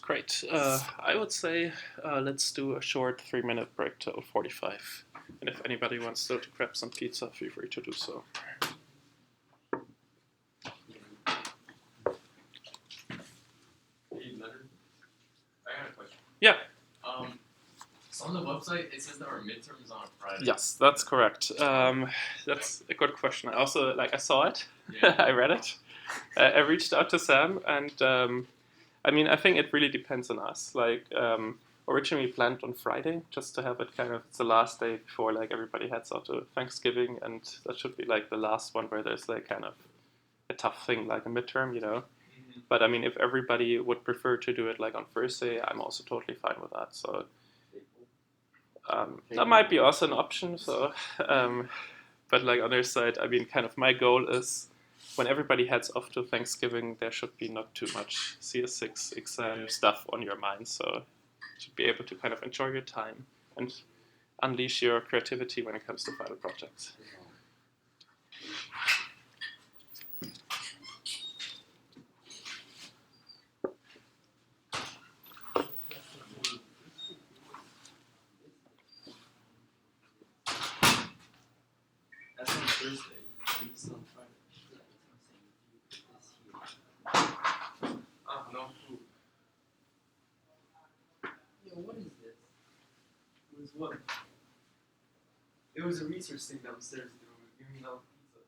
Great. I would say let's do a short 3-minute break till 45. And if anybody wants still to grab some pizza, feel free to do so. Hey, Leonard, I got a question. Yeah. So on the website, it says that our midterm is on a Friday. Yes, that's correct. That's a good question. I also, I saw it. Yeah. I read it. I reached out to Sam, and I mean, I think it really depends on us. Originally planned on Friday, just to have it kind of, it's the last day before everybody heads out to Thanksgiving, and that should be the last one where there's kind of a tough thing like a midterm, you know. Mhm. But I mean, if everybody would prefer to do it like on Thursday, I'm also totally fine with that. So that might be also an option. So, but like on their side, I mean, kind of my goal is when everybody heads off to Thanksgiving, there should be not too much CS6 exam stuff on your mind. So you should be able to kind of enjoy your time and unleash your creativity when it comes to final projects. That's on Thursday. And this is on Friday. Ah, no food. Yo, what is this? It was what? It was a research thing downstairs. They were giving out pizza.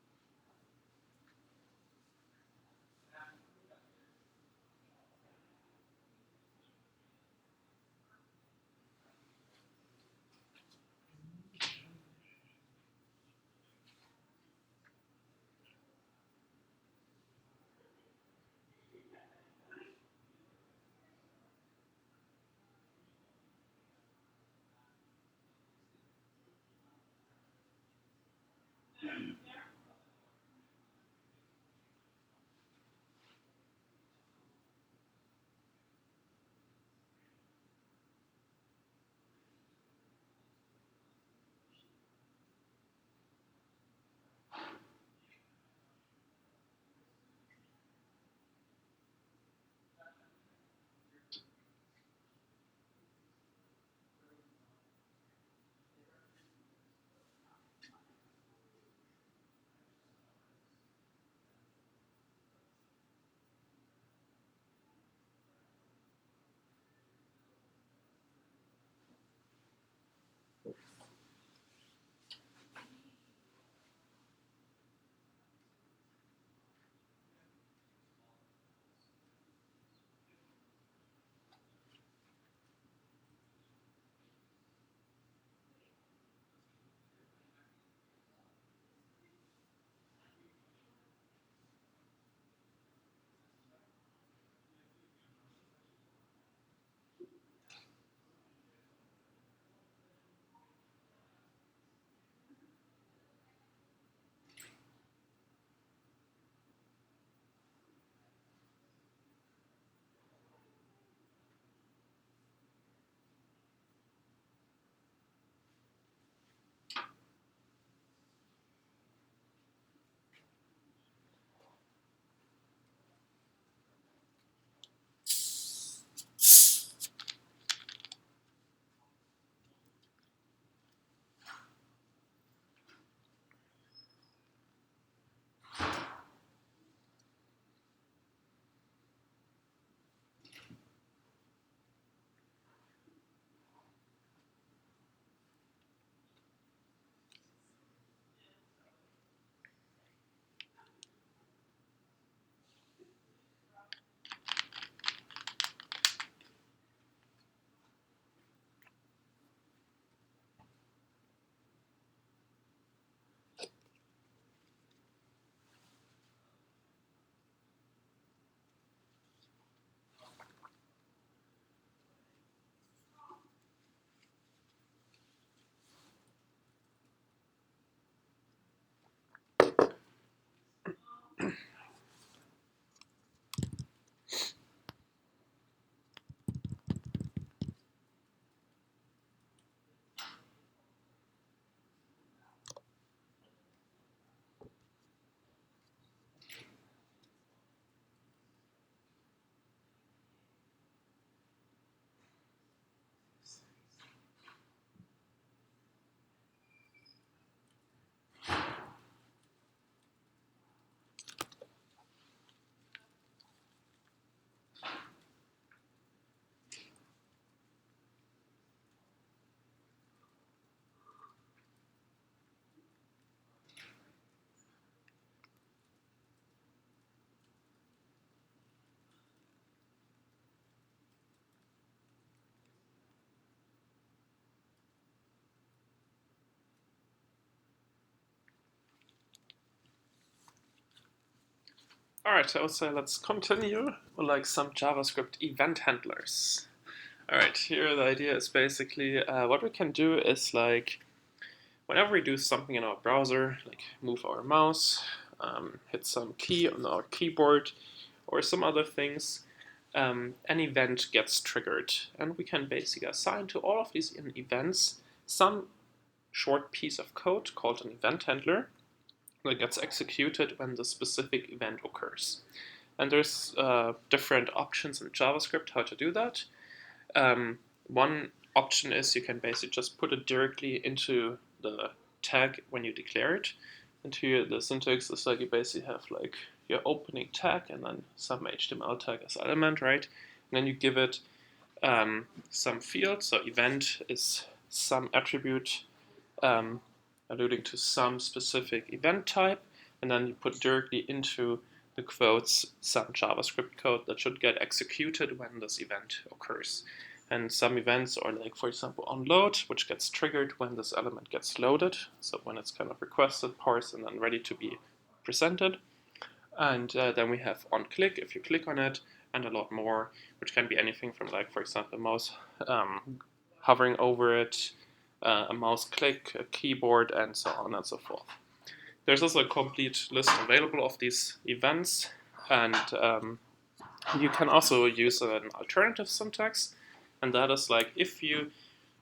Alright, I would say let's continue with like some JavaScript event handlers. Alright, here the idea is basically what we can do is like whenever we do something in our browser, like move our mouse, hit some key on our keyboard, or some other things, an event gets triggered. And we can basically assign to all of these events some short piece of code called an event handler that gets executed when the specific event occurs. And there's different options in JavaScript how to do that. One option is you can basically just put it directly into the tag when you declare it. And here the syntax is like you basically have like your opening tag and then some HTML tag as element, right? And then you give it some field. So event is some attribute alluding to some specific event type, and then you put directly into the quotes some JavaScript code that should get executed when this event occurs. And some events are like, for example, onload, which gets triggered when this element gets loaded, so when it's kind of requested, parsed, and then ready to be presented. And then we have onClick, if you click on it, and a lot more, which can be anything from like, for example, mouse hovering over it, a mouse click, a keyboard, and so on and so forth. There's also a complete list available of these events, and you can also use an alternative syntax, and that is like if you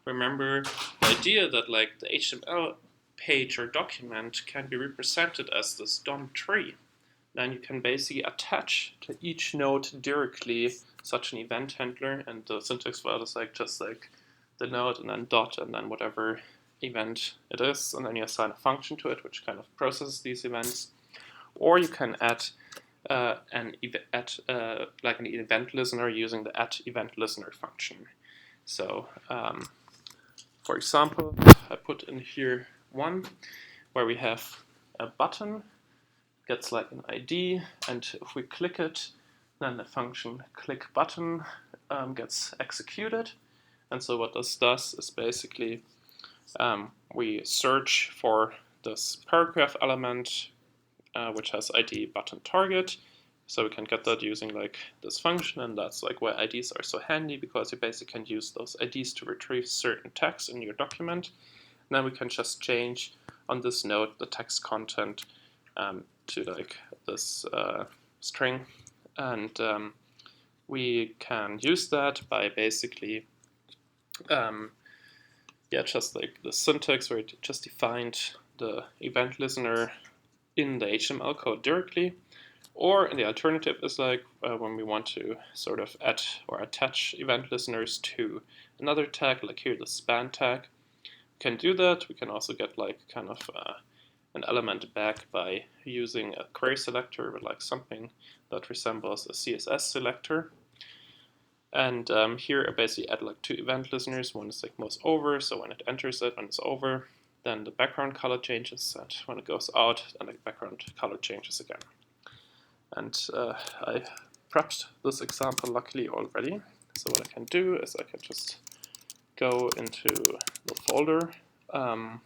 remember the idea that like the HTML page or document can be represented as this DOM tree, then you can basically attach to each node directly such an event handler, and the syntax for that is like just like the node and then dot and then whatever event it is, and then you assign a function to it which kind of processes these events. Or you can add like an event listener using the add event listener function. So for example, I put in here one where we have a button gets like an ID, and if we click it, then the function click button gets executed. And so what this does is basically we search for this paragraph element which has ID button target. So we can get that using like this function, and that's like why IDs are so handy, because you basically can use those IDs to retrieve certain text in your document. And then we can just change on this node the text content to like this string, and we can use that by basically just like the syntax where it just defined the event listener in the HTML code directly, or the alternative is like when we want to sort of add or attach event listeners to another tag, like here the span tag. We can do that. We can also get like kind of an element back by using a query selector with like something that resembles a CSS selector. And here I basically add like two event listeners. One is like mouse over, so when it enters it, when it's over, then the background color changes, and when it goes out, then the background color changes again. And I prepped this example luckily already. So what I can do is I can just go into the folder and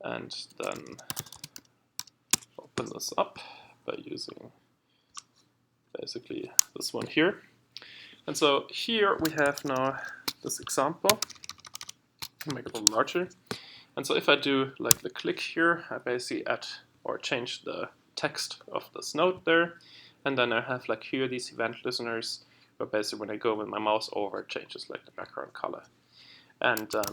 then open this up by using basically this one here. And so here we have now this example. I'll make it a little larger. And so if I do like the click here, I basically add or change the text of this node there. And then I have like here these event listeners, but basically when I go with my mouse over, it changes like the background color. And I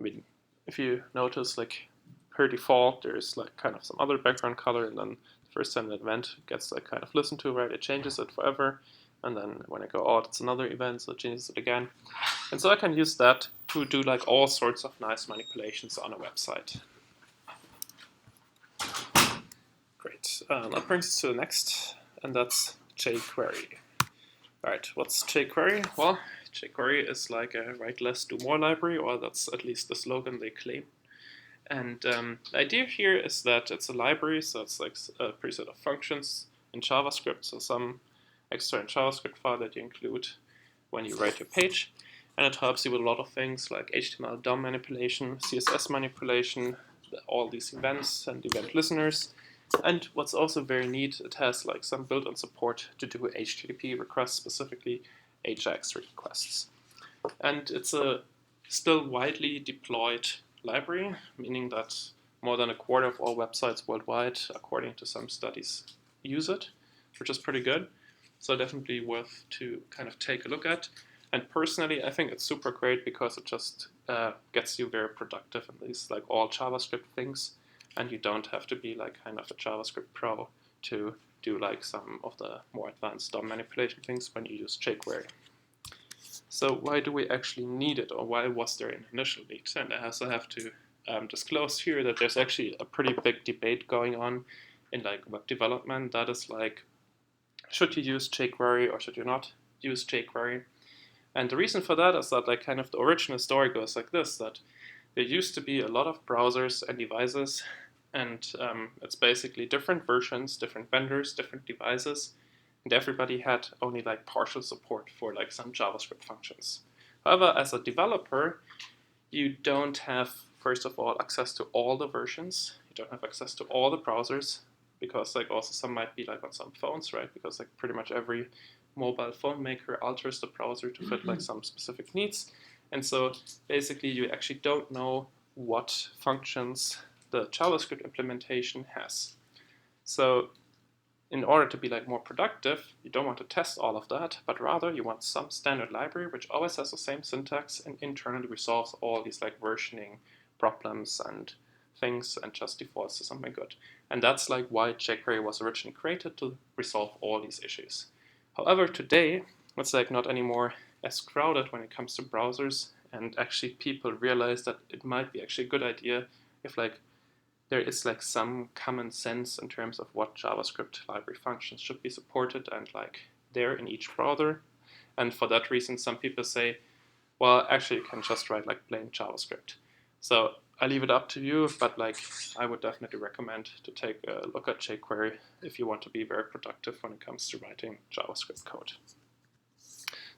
mean, if you notice, like per default, there's like kind of some other background color, and then the first time the event gets like kind of listened to, right, it changes it forever. And then when I go out, it's another event, so it changes it again. And so I can use that to do like all sorts of nice manipulations on a website. Great. That brings us to the next, and that's jQuery. All right, what's jQuery? Well, jQuery is like a write less, do more library, or that's at least the slogan they claim. And the idea here is that it's a library, so it's like a preset of functions in JavaScript, so some extra JavaScript file that you include when you write your page. And it helps you with a lot of things like HTML DOM manipulation, CSS manipulation, all these events and event listeners, And what's also very neat, it has like some built-in support to do HTTP requests, specifically AJAX requests. And it's a still widely deployed library, meaning that more than a quarter of all websites worldwide, according to some studies, use it, which is pretty good. So definitely worth to kind of take a look at. And personally, I think it's super great because it just gets you very productive in these like all JavaScript things, and you don't have to be like kind of a JavaScript pro to do like some of the more advanced DOM manipulation things when you use jQuery. So why do we actually need it, or why was there an initial need? And I also have to disclose here that there's actually a pretty big debate going on in like web development. That is like, should you use jQuery or should you not use jQuery? And the reason for that is that like kind of the original story goes like this, that there used to be a lot of browsers and devices, and it's basically different versions, different vendors, different devices, and everybody had only like partial support for like some JavaScript functions. However, as a developer, you don't have, first of all, access to all the versions. You don't have access to all the browsers, because like also some might be like on some phones, right? Because like pretty much every mobile phone maker alters the browser to fit like some specific needs. And so basically you actually don't know what functions the JavaScript implementation has. So in order to be like more productive, you don't want to test all of that, but rather you want some standard library which always has the same syntax and internally resolves all these like versioning problems and things and just defaults to something good. And that's like why jQuery was originally created, to resolve all these issues. However, today it's like not anymore as crowded when it comes to browsers, and actually people realize that it might be actually a good idea if like there is like some common sense in terms of what JavaScript library functions should be supported and like there in each browser. And for that reason, some people say, well, actually you can just write like plain JavaScript. So I leave it up to you, but like I would definitely recommend to take a look at jQuery if you want to be very productive when it comes to writing JavaScript code.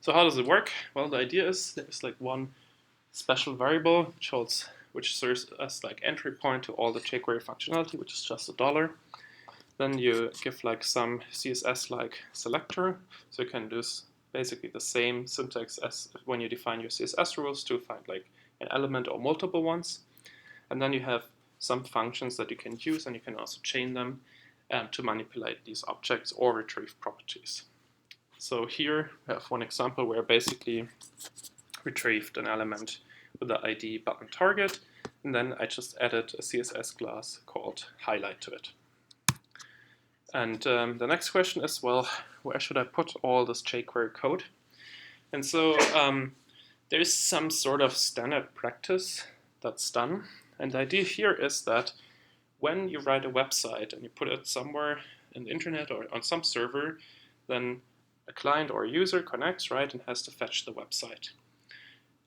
So how does it work? Well, the idea is there's like one special variable which serves as like entry point to all the jQuery functionality, which is just $1. Then you give like some CSS like selector, so you can do basically the same syntax as when you define your CSS rules to find like an element or multiple ones. And then you have some functions that you can use, and you can also chain them to manipulate these objects or retrieve properties. So here we have one example where I basically retrieved an element with the ID button target, and then I just added a CSS class called highlight to it. And the next question is, well, where should I put all this jQuery code? And so there's some sort of standard practice that's done. And the idea here is that when you write a website and you put it somewhere in the internet or on some server, then a client or a user connects, right, and has to fetch the website.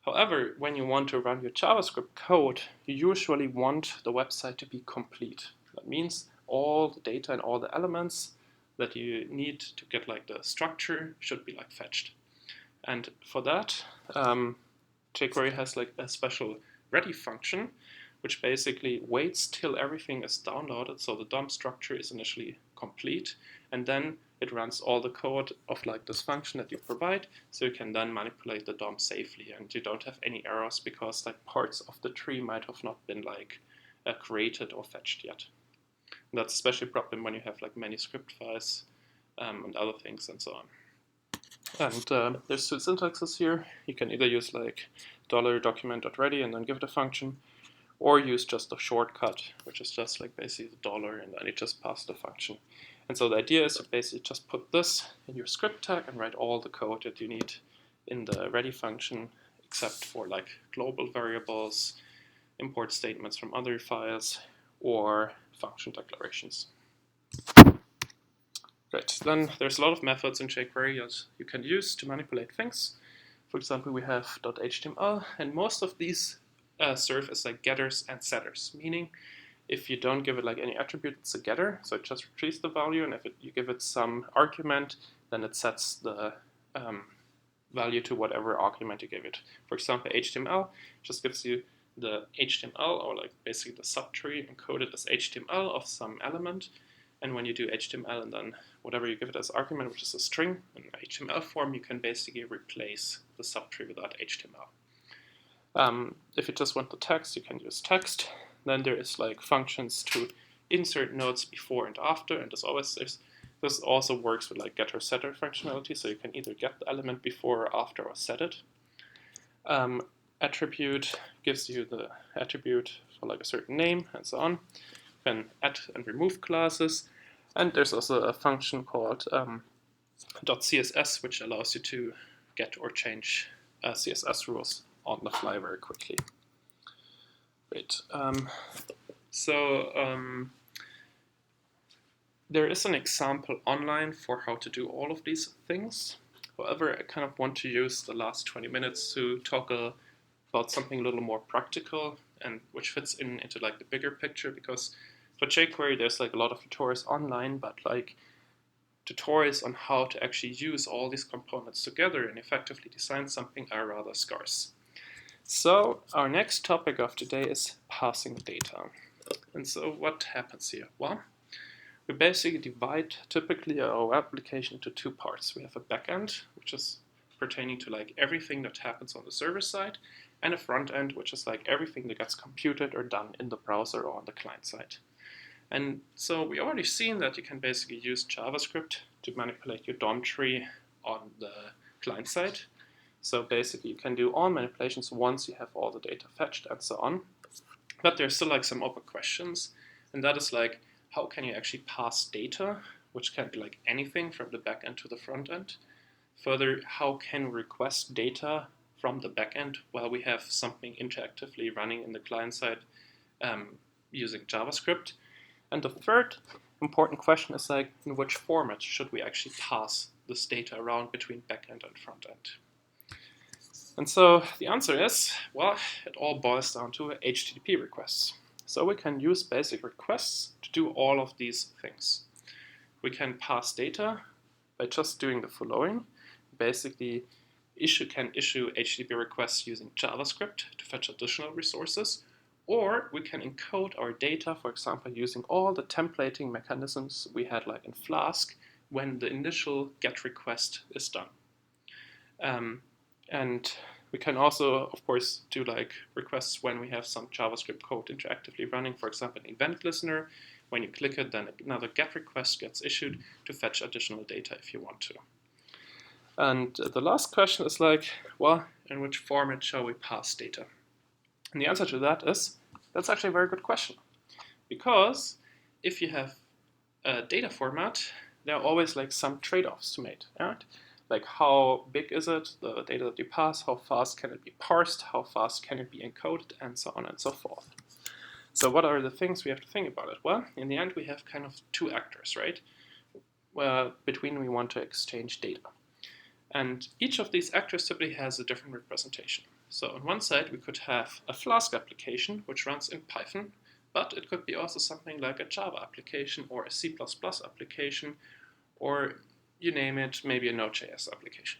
However, when you want to run your JavaScript code, you usually want the website to be complete. That means all the data and all the elements that you need to get like the structure should be like fetched. And for that, jQuery has like a special ready function, which basically waits till everything is downloaded, so the DOM structure is initially complete, and then it runs all the code of like this function that you provide, so you can then manipulate the DOM safely, and you don't have any errors because like parts of the tree might have not been like created or fetched yet. And that's especially a problem when you have like many script files and other things and so on. And there's two syntaxes here. You can either use like $document.ready and then give it a function, or use just a shortcut, which is just like basically the dollar, and then you just pass the function. And so the idea is to basically just put this in your script tag and write all the code that you need in the ready function, except for like global variables, import statements from other files, or function declarations. Great. Then there's a lot of methods in jQuery that you can use to manipulate things. For example, we have .html, and most of these serve as like getters and setters, meaning if you don't give it like any attribute, it's a getter, so it just retrieves the value, and if you give it some argument, then it sets the value to whatever argument you give it. For example, HTML just gives you the HTML, or like basically the subtree encoded as HTML of some element, And when you do HTML and then whatever you give it as argument, which is a string in HTML form, you can basically replace the subtree without HTML. If you just want the text, you can use text. Then there is like functions to insert nodes before and after, and this also works with like getter setter functionality, so you can either get the element before or after or set it. Attribute gives you the attribute for like a certain name and so on. You can add and remove classes, and there's also a function called .css, which allows you to get or change CSS rules on the fly very quickly. Great. There is an example online for how to do all of these things. However, I kind of want to use the last 20 minutes to talk about something a little more practical and which fits into like the bigger picture, because for jQuery there's like a lot of tutorials online, but like tutorials on how to actually use all these components together and effectively design something are rather scarce. So our next topic of today is passing data. And so what happens here? Well, we basically divide typically our application into two parts. We have a backend, which is pertaining to like everything that happens on the server side, and a front end, which is like everything that gets computed or done in the browser or on the client side. And so we already seen that you can basically use JavaScript to manipulate your DOM tree on the client side. So basically you can do all manipulations once you have all the data fetched and so on. But there's still like some open questions, and that is like, how can you actually pass data, which can be like anything from the back end to the front end? Further, how can we request data from the back end while we have something interactively running in the client side using JavaScript? And the third important question is like, in which format should we actually pass this data around between backend and front end? And so the answer is, well, it all boils down to HTTP requests. So we can use basic requests to do all of these things. We can pass data by just doing the following. Basically, can issue HTTP requests using JavaScript to fetch additional resources, or we can encode our data, for example, using all the templating mechanisms we had like in Flask when the initial GET request is done. And we can also, of course, do like requests when we have some JavaScript code interactively running, for example, an event listener. When you click it, then another GET request gets issued to fetch additional data if you want to. And the last question is like, well, in which format shall we pass data? And the answer to that is, that's actually a very good question. Because if you have a data format, there are always like some trade-offs to make, right? Like how big is it, the data that you pass, how fast can it be parsed, how fast can it be encoded, and so on and so forth. So what are the things we have to think about it? Well, in the end we have kind of two actors, right? Between we want to exchange data. And each of these actors typically has a different representation. So on one side we could have a Flask application which runs in Python, but it could be also something like a Java application or a C++ application, or you name it, maybe a Node.js application.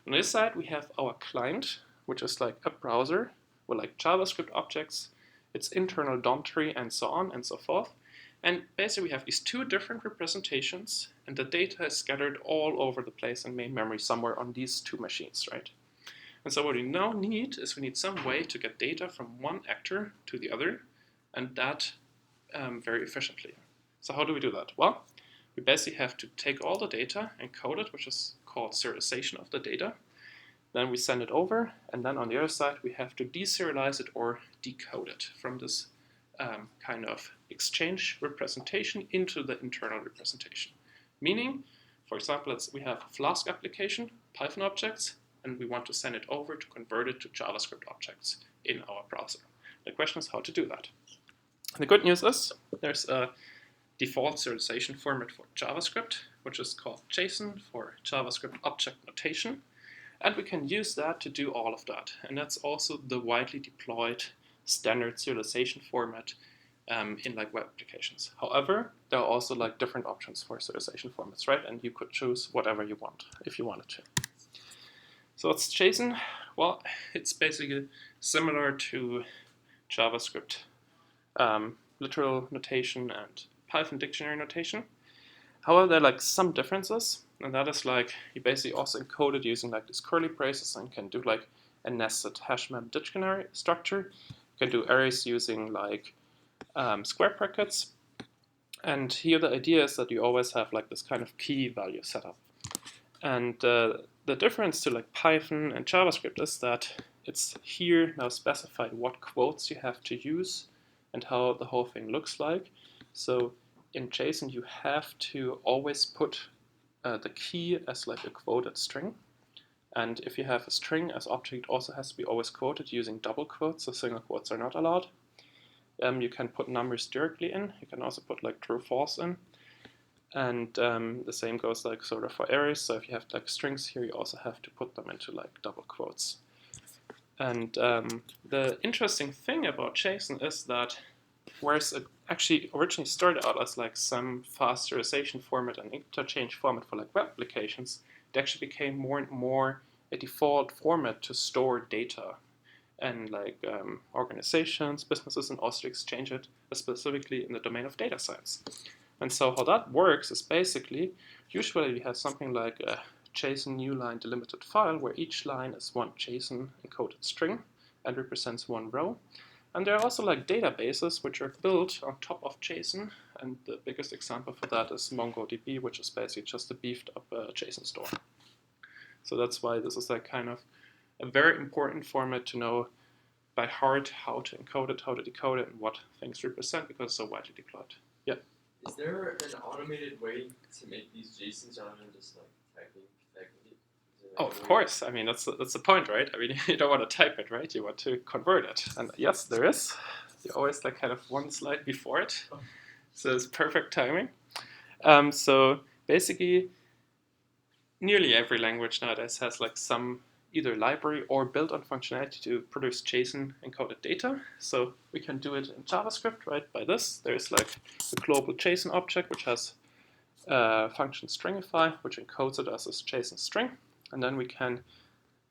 On this side, we have our client, which is like a browser with like JavaScript objects, its internal DOM tree, and so on and so forth. And basically, we have these two different representations, and the data is scattered all over the place in main memory somewhere on these two machines, right? And so what we now need is we need some way to get data from one actor to the other, and that very efficiently. So how do we do that? Well, we basically have to take all the data, encode it, which is called serialization of the data. Then we send it over, and then on the other side, we have to deserialize it or decode it from this kind of exchange representation into the internal representation. Meaning, for example, we have a Flask application, Python objects, and we want to send it over to convert it to JavaScript objects in our browser. The question is how to do that. The good news is there's a default serialization format for JavaScript, which is called JSON for JavaScript Object Notation. And we can use that to do all of that. And that's also the widely deployed standard serialization format in like web applications. However, there are also like different options for serialization formats, right? And you could choose whatever you want if you wanted to. So what's JSON? Well, it's basically similar to JavaScript literal notation and Python dictionary notation. However, there are like some differences, and that is like you basically also encode it using like these curly braces and can do like a nested hash map dictionary structure. You can do arrays using like square brackets. And here the idea is that you always have like this kind of key value setup. And the difference to like Python and JavaScript is that it's here now specified what quotes you have to use and how the whole thing looks like. So in JSON you have to always put the key as like a quoted string. And if you have a string as object, it also has to be always quoted using double quotes, so single quotes are not allowed. You can put numbers directly in. You can also put like true, false in. And the same goes like sort of for arrays. So if you have like strings here, you also have to put them into like double quotes. And the interesting thing about JSON is that whereas it actually originally started out as like some fasterization format and interchange format for like web applications, it actually became more and more a default format to store data. And like organizations, businesses, and also exchange it specifically in the domain of data science. And so how that works is basically, usually we have something like a JSON new line delimited file where each line is one JSON encoded string and represents one row. And there are also like databases which are built on top of JSON. And the biggest example for that is MongoDB, which is basically just a beefed up JSON store. So that's why this is like kind of a very important format to know by heart how to encode it, how to decode it, and what things represent because it's so widely deployed. Yeah. Is there an automated way to make these JSONs rather than just like typing? Oh, of course. I mean, that's the point, right? I mean, you don't want to type it, right? You want to convert it. And yes, there is. You always like kind of one slide before it. So it's perfect timing. So basically, nearly every language nowadays has like some either library or built-on functionality to produce JSON encoded data. So we can do it in JavaScript, right? By this, there's like a global JSON object which has a function stringify, which encodes it as a JSON string, and then we can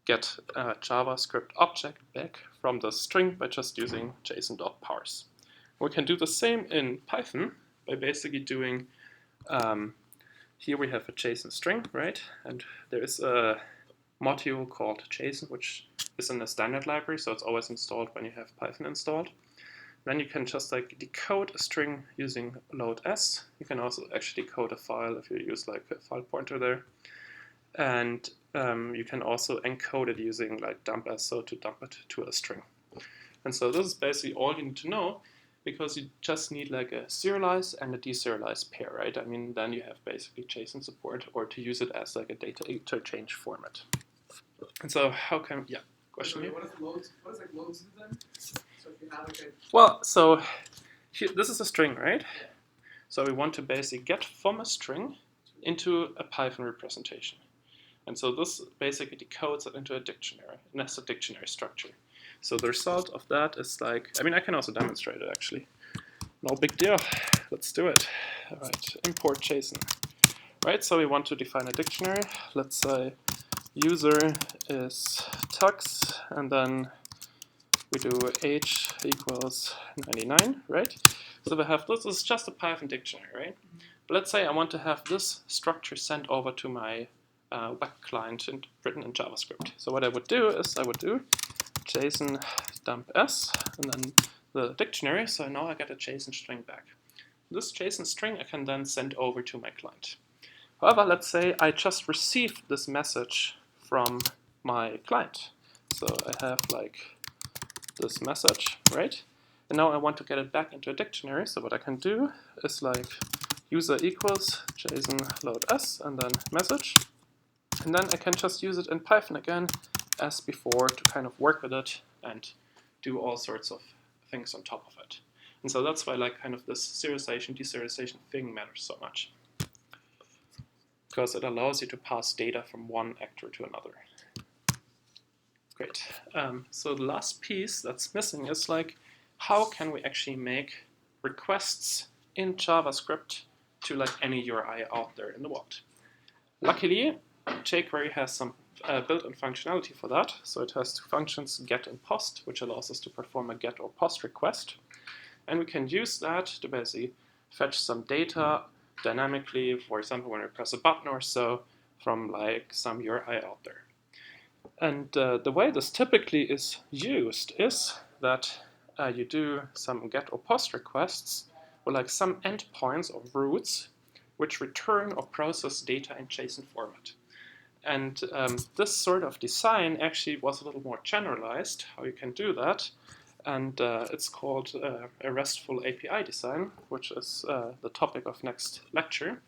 get a JavaScript object back from the string by just using JSON.parse. We can do the same in Python by basically doing here we have a JSON string, right? And there is a module called JSON, which is in the standard library, so it's always installed when you have Python installed. Then you can just like decode a string using load s. You can also actually decode a file if you use like a file pointer there. And you can also encode it using like dump s, so to dump it to a string. And so this is basically all you need to know, because you just need like a serialize and a deserialize pair, right? I mean, then you have basically JSON support, or to use it as like a data interchange format. And so how can, yeah, question here? What does like loads do then? So if you have like a... Well, so here, this is a string, right? Yeah. So we want to basically get from a string into a Python representation. And so this basically decodes it into a dictionary, a nested dictionary structure. So the result of that is like, I mean, I can also demonstrate it actually. No big deal. Let's do it. All right, import JSON. Right, so we want to define a dictionary. Let's say user is tux, and then we do age equals 99, right? So we have this is just a Python dictionary, right? But let's say I want to have this structure sent over to my web client and written in JavaScript. So what I would do is I would do JSON dump s, and then the dictionary, so now I get a JSON string back. This JSON string I can then send over to my client. However, let's say I just received this message from my client. So I have like this message, right? And now I want to get it back into a dictionary. So what I can do is like user equals JSON load s and then message. And then I can just use it in Python again as before to kind of work with it and do all sorts of things on top of it. And so that's why like kind of this serialization, deserialization thing matters so much, because it allows you to pass data from one actor to another. Great. So the last piece that's missing is like, how can we actually make requests in JavaScript to like any URI out there in the world? Luckily, jQuery has some built-in functionality for that. So it has two functions, get and post, which allows us to perform a get or post request. And we can use that to basically fetch some data dynamically, for example, when I press a button or so, from like some URI out there. And the way this typically is used is that you do some GET or POST requests with like some endpoints or routes which return or process data in JSON format. And this sort of design actually was a little more generalized, how you can do that. And it's called a RESTful API design, which is the topic of next lecture.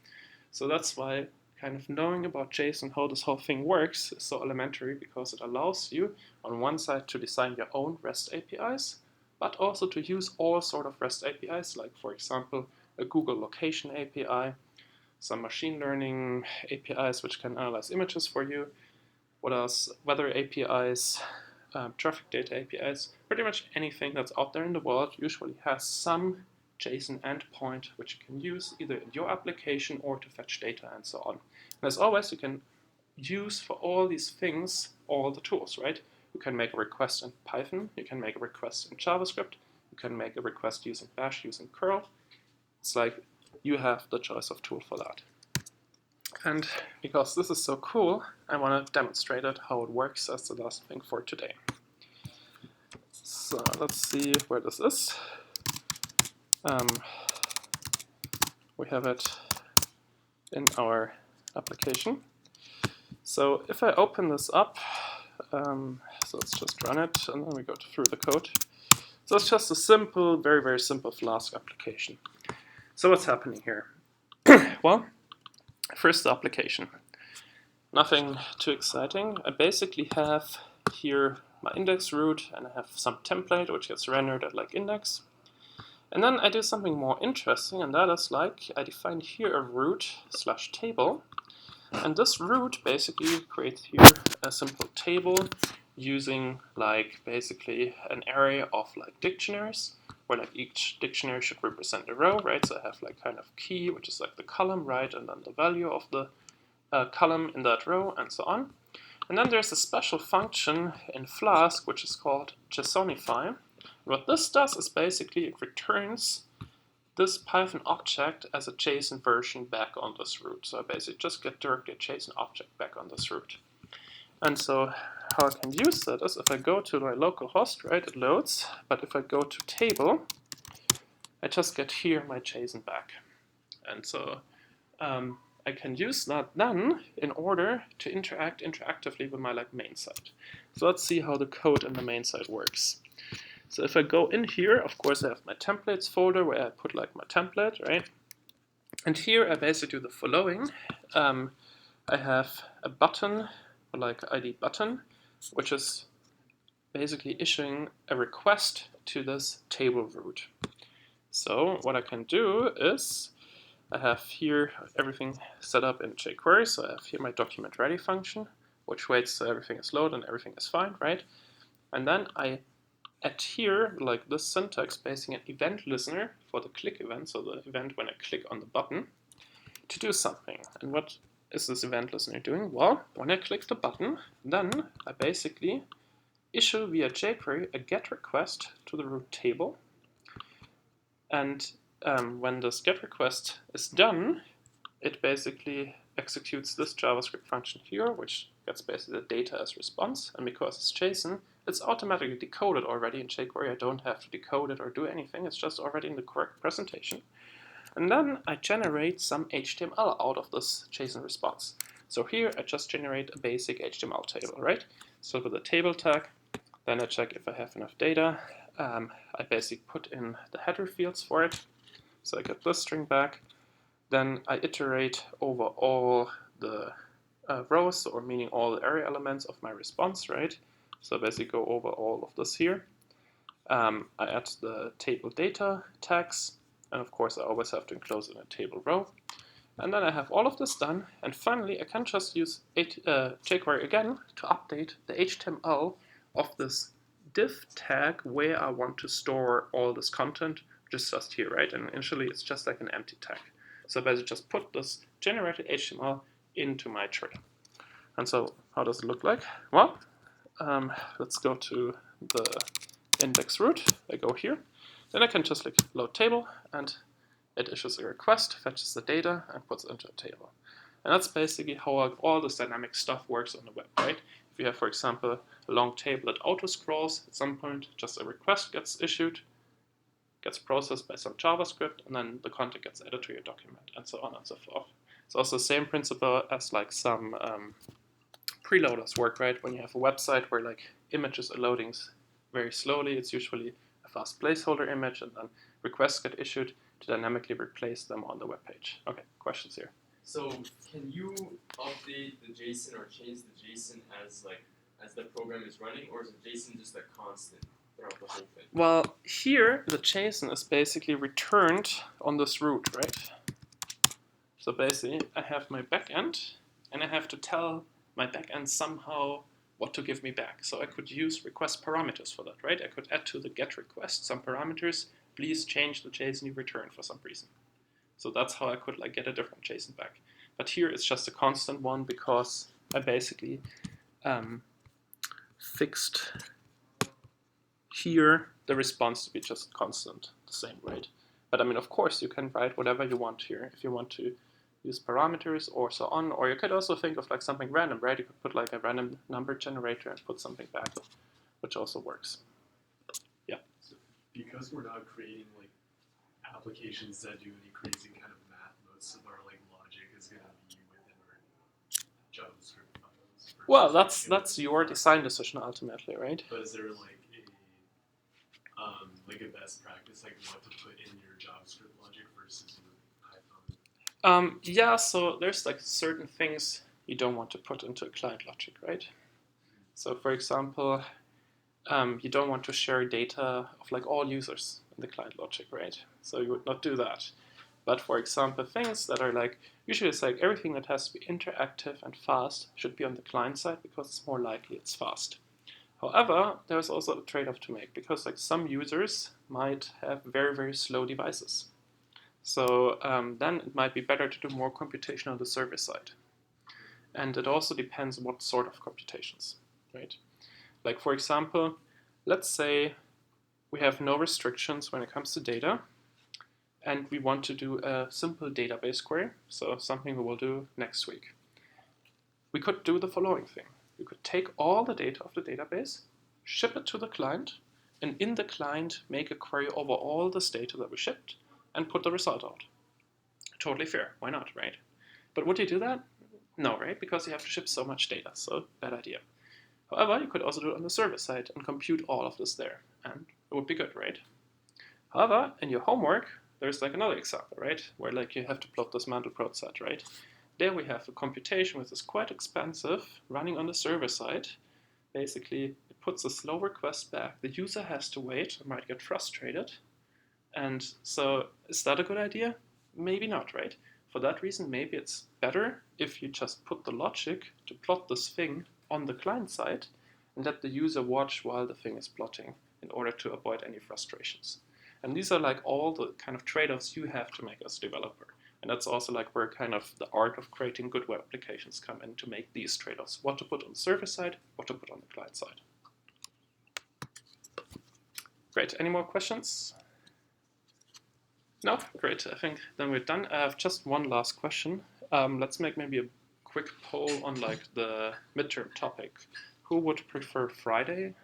So that's why kind of knowing about JSON, how this whole thing works, is so elementary, because it allows you on one side to design your own REST APIs, but also to use all sort of REST APIs, like for example, a Google location API, some machine learning APIs which can analyze images for you, what else, weather APIs, traffic data APIs, pretty much anything that's out there in the world usually has some JSON endpoint which you can use either in your application or to fetch data and so on. And as always, you can use for all these things all the tools, right? You can make a request in Python, you can make a request in JavaScript, you can make a request using Bash, using curl. It's like you have the choice of tool for that. And because this is so cool, I want to demonstrate it, how it works as the last thing for today. So let's see where this is. We have it in our application. So if I open this up, so let's just run it, and then we go through the code. So it's just a simple, very, very simple Flask application. So what's happening here? Well, first the application. Nothing too exciting. I basically have here my index root, and I have some template which gets rendered at like index. And then I do something more interesting, and that is like I define here a root / table. And this root basically creates here a simple table using like basically an array of like dictionaries, where like each dictionary should represent a row, right? So I have like kind of key, which is like the column, right? And then the value of the column in that row, and so on. And then there's a special function in Flask which is called JSONify. What this does is basically it returns this Python object as a JSON version back on this root. So I basically just get directly a JSON object back on this root. And so how I can use that is if I go to my local host, right, it loads. But if I go to table, I just get here my JSON back. And so I can use that then in order to interact interactively with my like main site. So let's see how the code in the main site works. So if I go in here, of course I have my templates folder where I put like my template, right? And here I basically do the following. I have a button, like ID button, which is basically issuing a request to this table root. So what I can do is I have here everything set up in jQuery. So I have here my document ready function, which waits till everything is loaded and everything is fine, right? And then I add here, like this syntax, basically an event listener for the click event, so the event when I click on the button, to do something. And what is this event listener doing? Well, when I click the button, then I basically issue via jQuery a GET request to the root table. And when this GET request is done, it basically executes this JavaScript function here, which gets basically the data as response. And because it's JSON, it's automatically decoded already in jQuery. I don't have to decode it or do anything. It's just already in the correct presentation. And then I generate some HTML out of this JSON response. So here I just generate a basic HTML table, right? So with the table tag, then I check if I have enough data. I basically put in the header fields for it. So I get this string back. Then I iterate over all the rows, or meaning all the array elements of my response, right? So I basically go over all of this here. I add the table data tags, and of course I always have to enclose it in a table row. And then I have all of this done, and finally I can just use jQuery again to update the HTML of this div tag where I want to store all this content, which is just here, right? And initially it's just like an empty tag. So basically just put this generated HTML into my tree. And so how does it look like? Well, let's go to the index root. I go here. Then I can just like load table, and it issues a request, fetches the data, and puts it into a table. And that's basically how all this dynamic stuff works on the web, right? If you have, for example, a long table that auto-scrolls, at some point just a request gets issued, gets processed by some JavaScript, and then the content gets added to your document, and so on and so forth. It's also the same principle as like some preloaders work, right? When you have a website where like images are loading very slowly, it's usually a fast placeholder image, and then requests get issued to dynamically replace them on the web page. Okay, questions here? So can you update the JSON or change the JSON as the program is running, or is the JSON just a constant throughout the whole thing? Well, here the JSON is basically returned on this route, right? So basically, I have my backend, and I have to tell my backend somehow what to give me back. So I could use request parameters for that, right? I could add to the get request some parameters. Please change the JSON you return for some reason. So that's how I could like get a different JSON back. But here it's just a constant one because I basically fixed here the response to be just constant, the same, right? But I mean, of course, you can write whatever you want here. If you want to use parameters or so on, or you could also think of like something random, right? You could put like a random number generator and put something back, which also works. Yeah. So because we're not creating like applications that do any crazy kind of math, most of our like logic is going to be within our JavaScript files. Well, that's your design decision ultimately, right? But is there like a best practice, like what to put in your JavaScript logic versus your Python? Yeah, so there's like certain things you don't want to put into a client logic, right? So for example, you don't want to share data of like all users in the client logic, right? So you would not do that. But for example, things that are like, usually it's like everything that has to be interactive and fast should be on the client side because it's more likely it's fast. However, there's also a trade-off to make because like some users might have very, very slow devices. So then it might be better to do more computation on the server side. And it also depends on what sort of computations, right? Like for example, let's say we have no restrictions when it comes to data, and we want to do a simple database query, so something we will do next week. We could do the following thing. We could take all the data of the database, ship it to the client, and in the client make a query over all this data that we shipped, and put the result out. Totally fair, why not, right? But would you do that? No, right? Because you have to ship so much data, so bad idea. However, you could also do it on the server side and compute all of this there, and it would be good, right? However, in your homework, there's like another example, right? Where like you have to plot this Mandelbrot set, right? There we have a computation which is quite expensive, running on the server side. Basically, it puts a slow request back. The user has to wait and might get frustrated. And so, is that a good idea? Maybe not, right? For that reason, maybe it's better if you just put the logic to plot this thing on the client side and let the user watch while the thing is plotting in order to avoid any frustrations. And these are like all the kind of trade-offs you have to make as a developer. And that's also like where kind of the art of creating good web applications come in to make these trade-offs. What to put on the server side, what to put on the client side. Great, any more questions? No? Great, I think then we're done. I have just one last question. Let's make maybe a quick poll on like the midterm topic. Who would prefer Friday?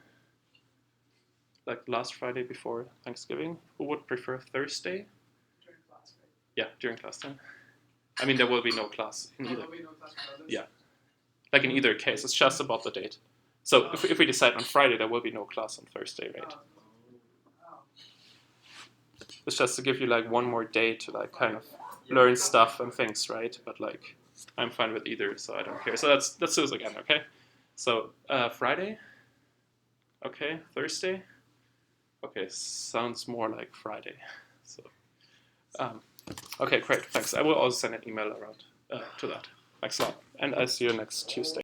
Like last Friday before Thanksgiving? Who would prefer Thursday? During class, right? Yeah, during class time. I mean, there will be no class in either. There will be no class regardless? Yeah. Like in either case, it's just about the date. So if we decide on Friday, there will be no class on Thursday, right? Oh. It's just to give you like one more day to like kind of learn stuff and things, right? But like, I'm fine with either, so I don't care. So let's do this again, okay? So Friday. Okay, Thursday. Okay, sounds more like Friday. So, okay, great, thanks. I will also send an email around to that. Thanks a lot, and I'll see you next Tuesday.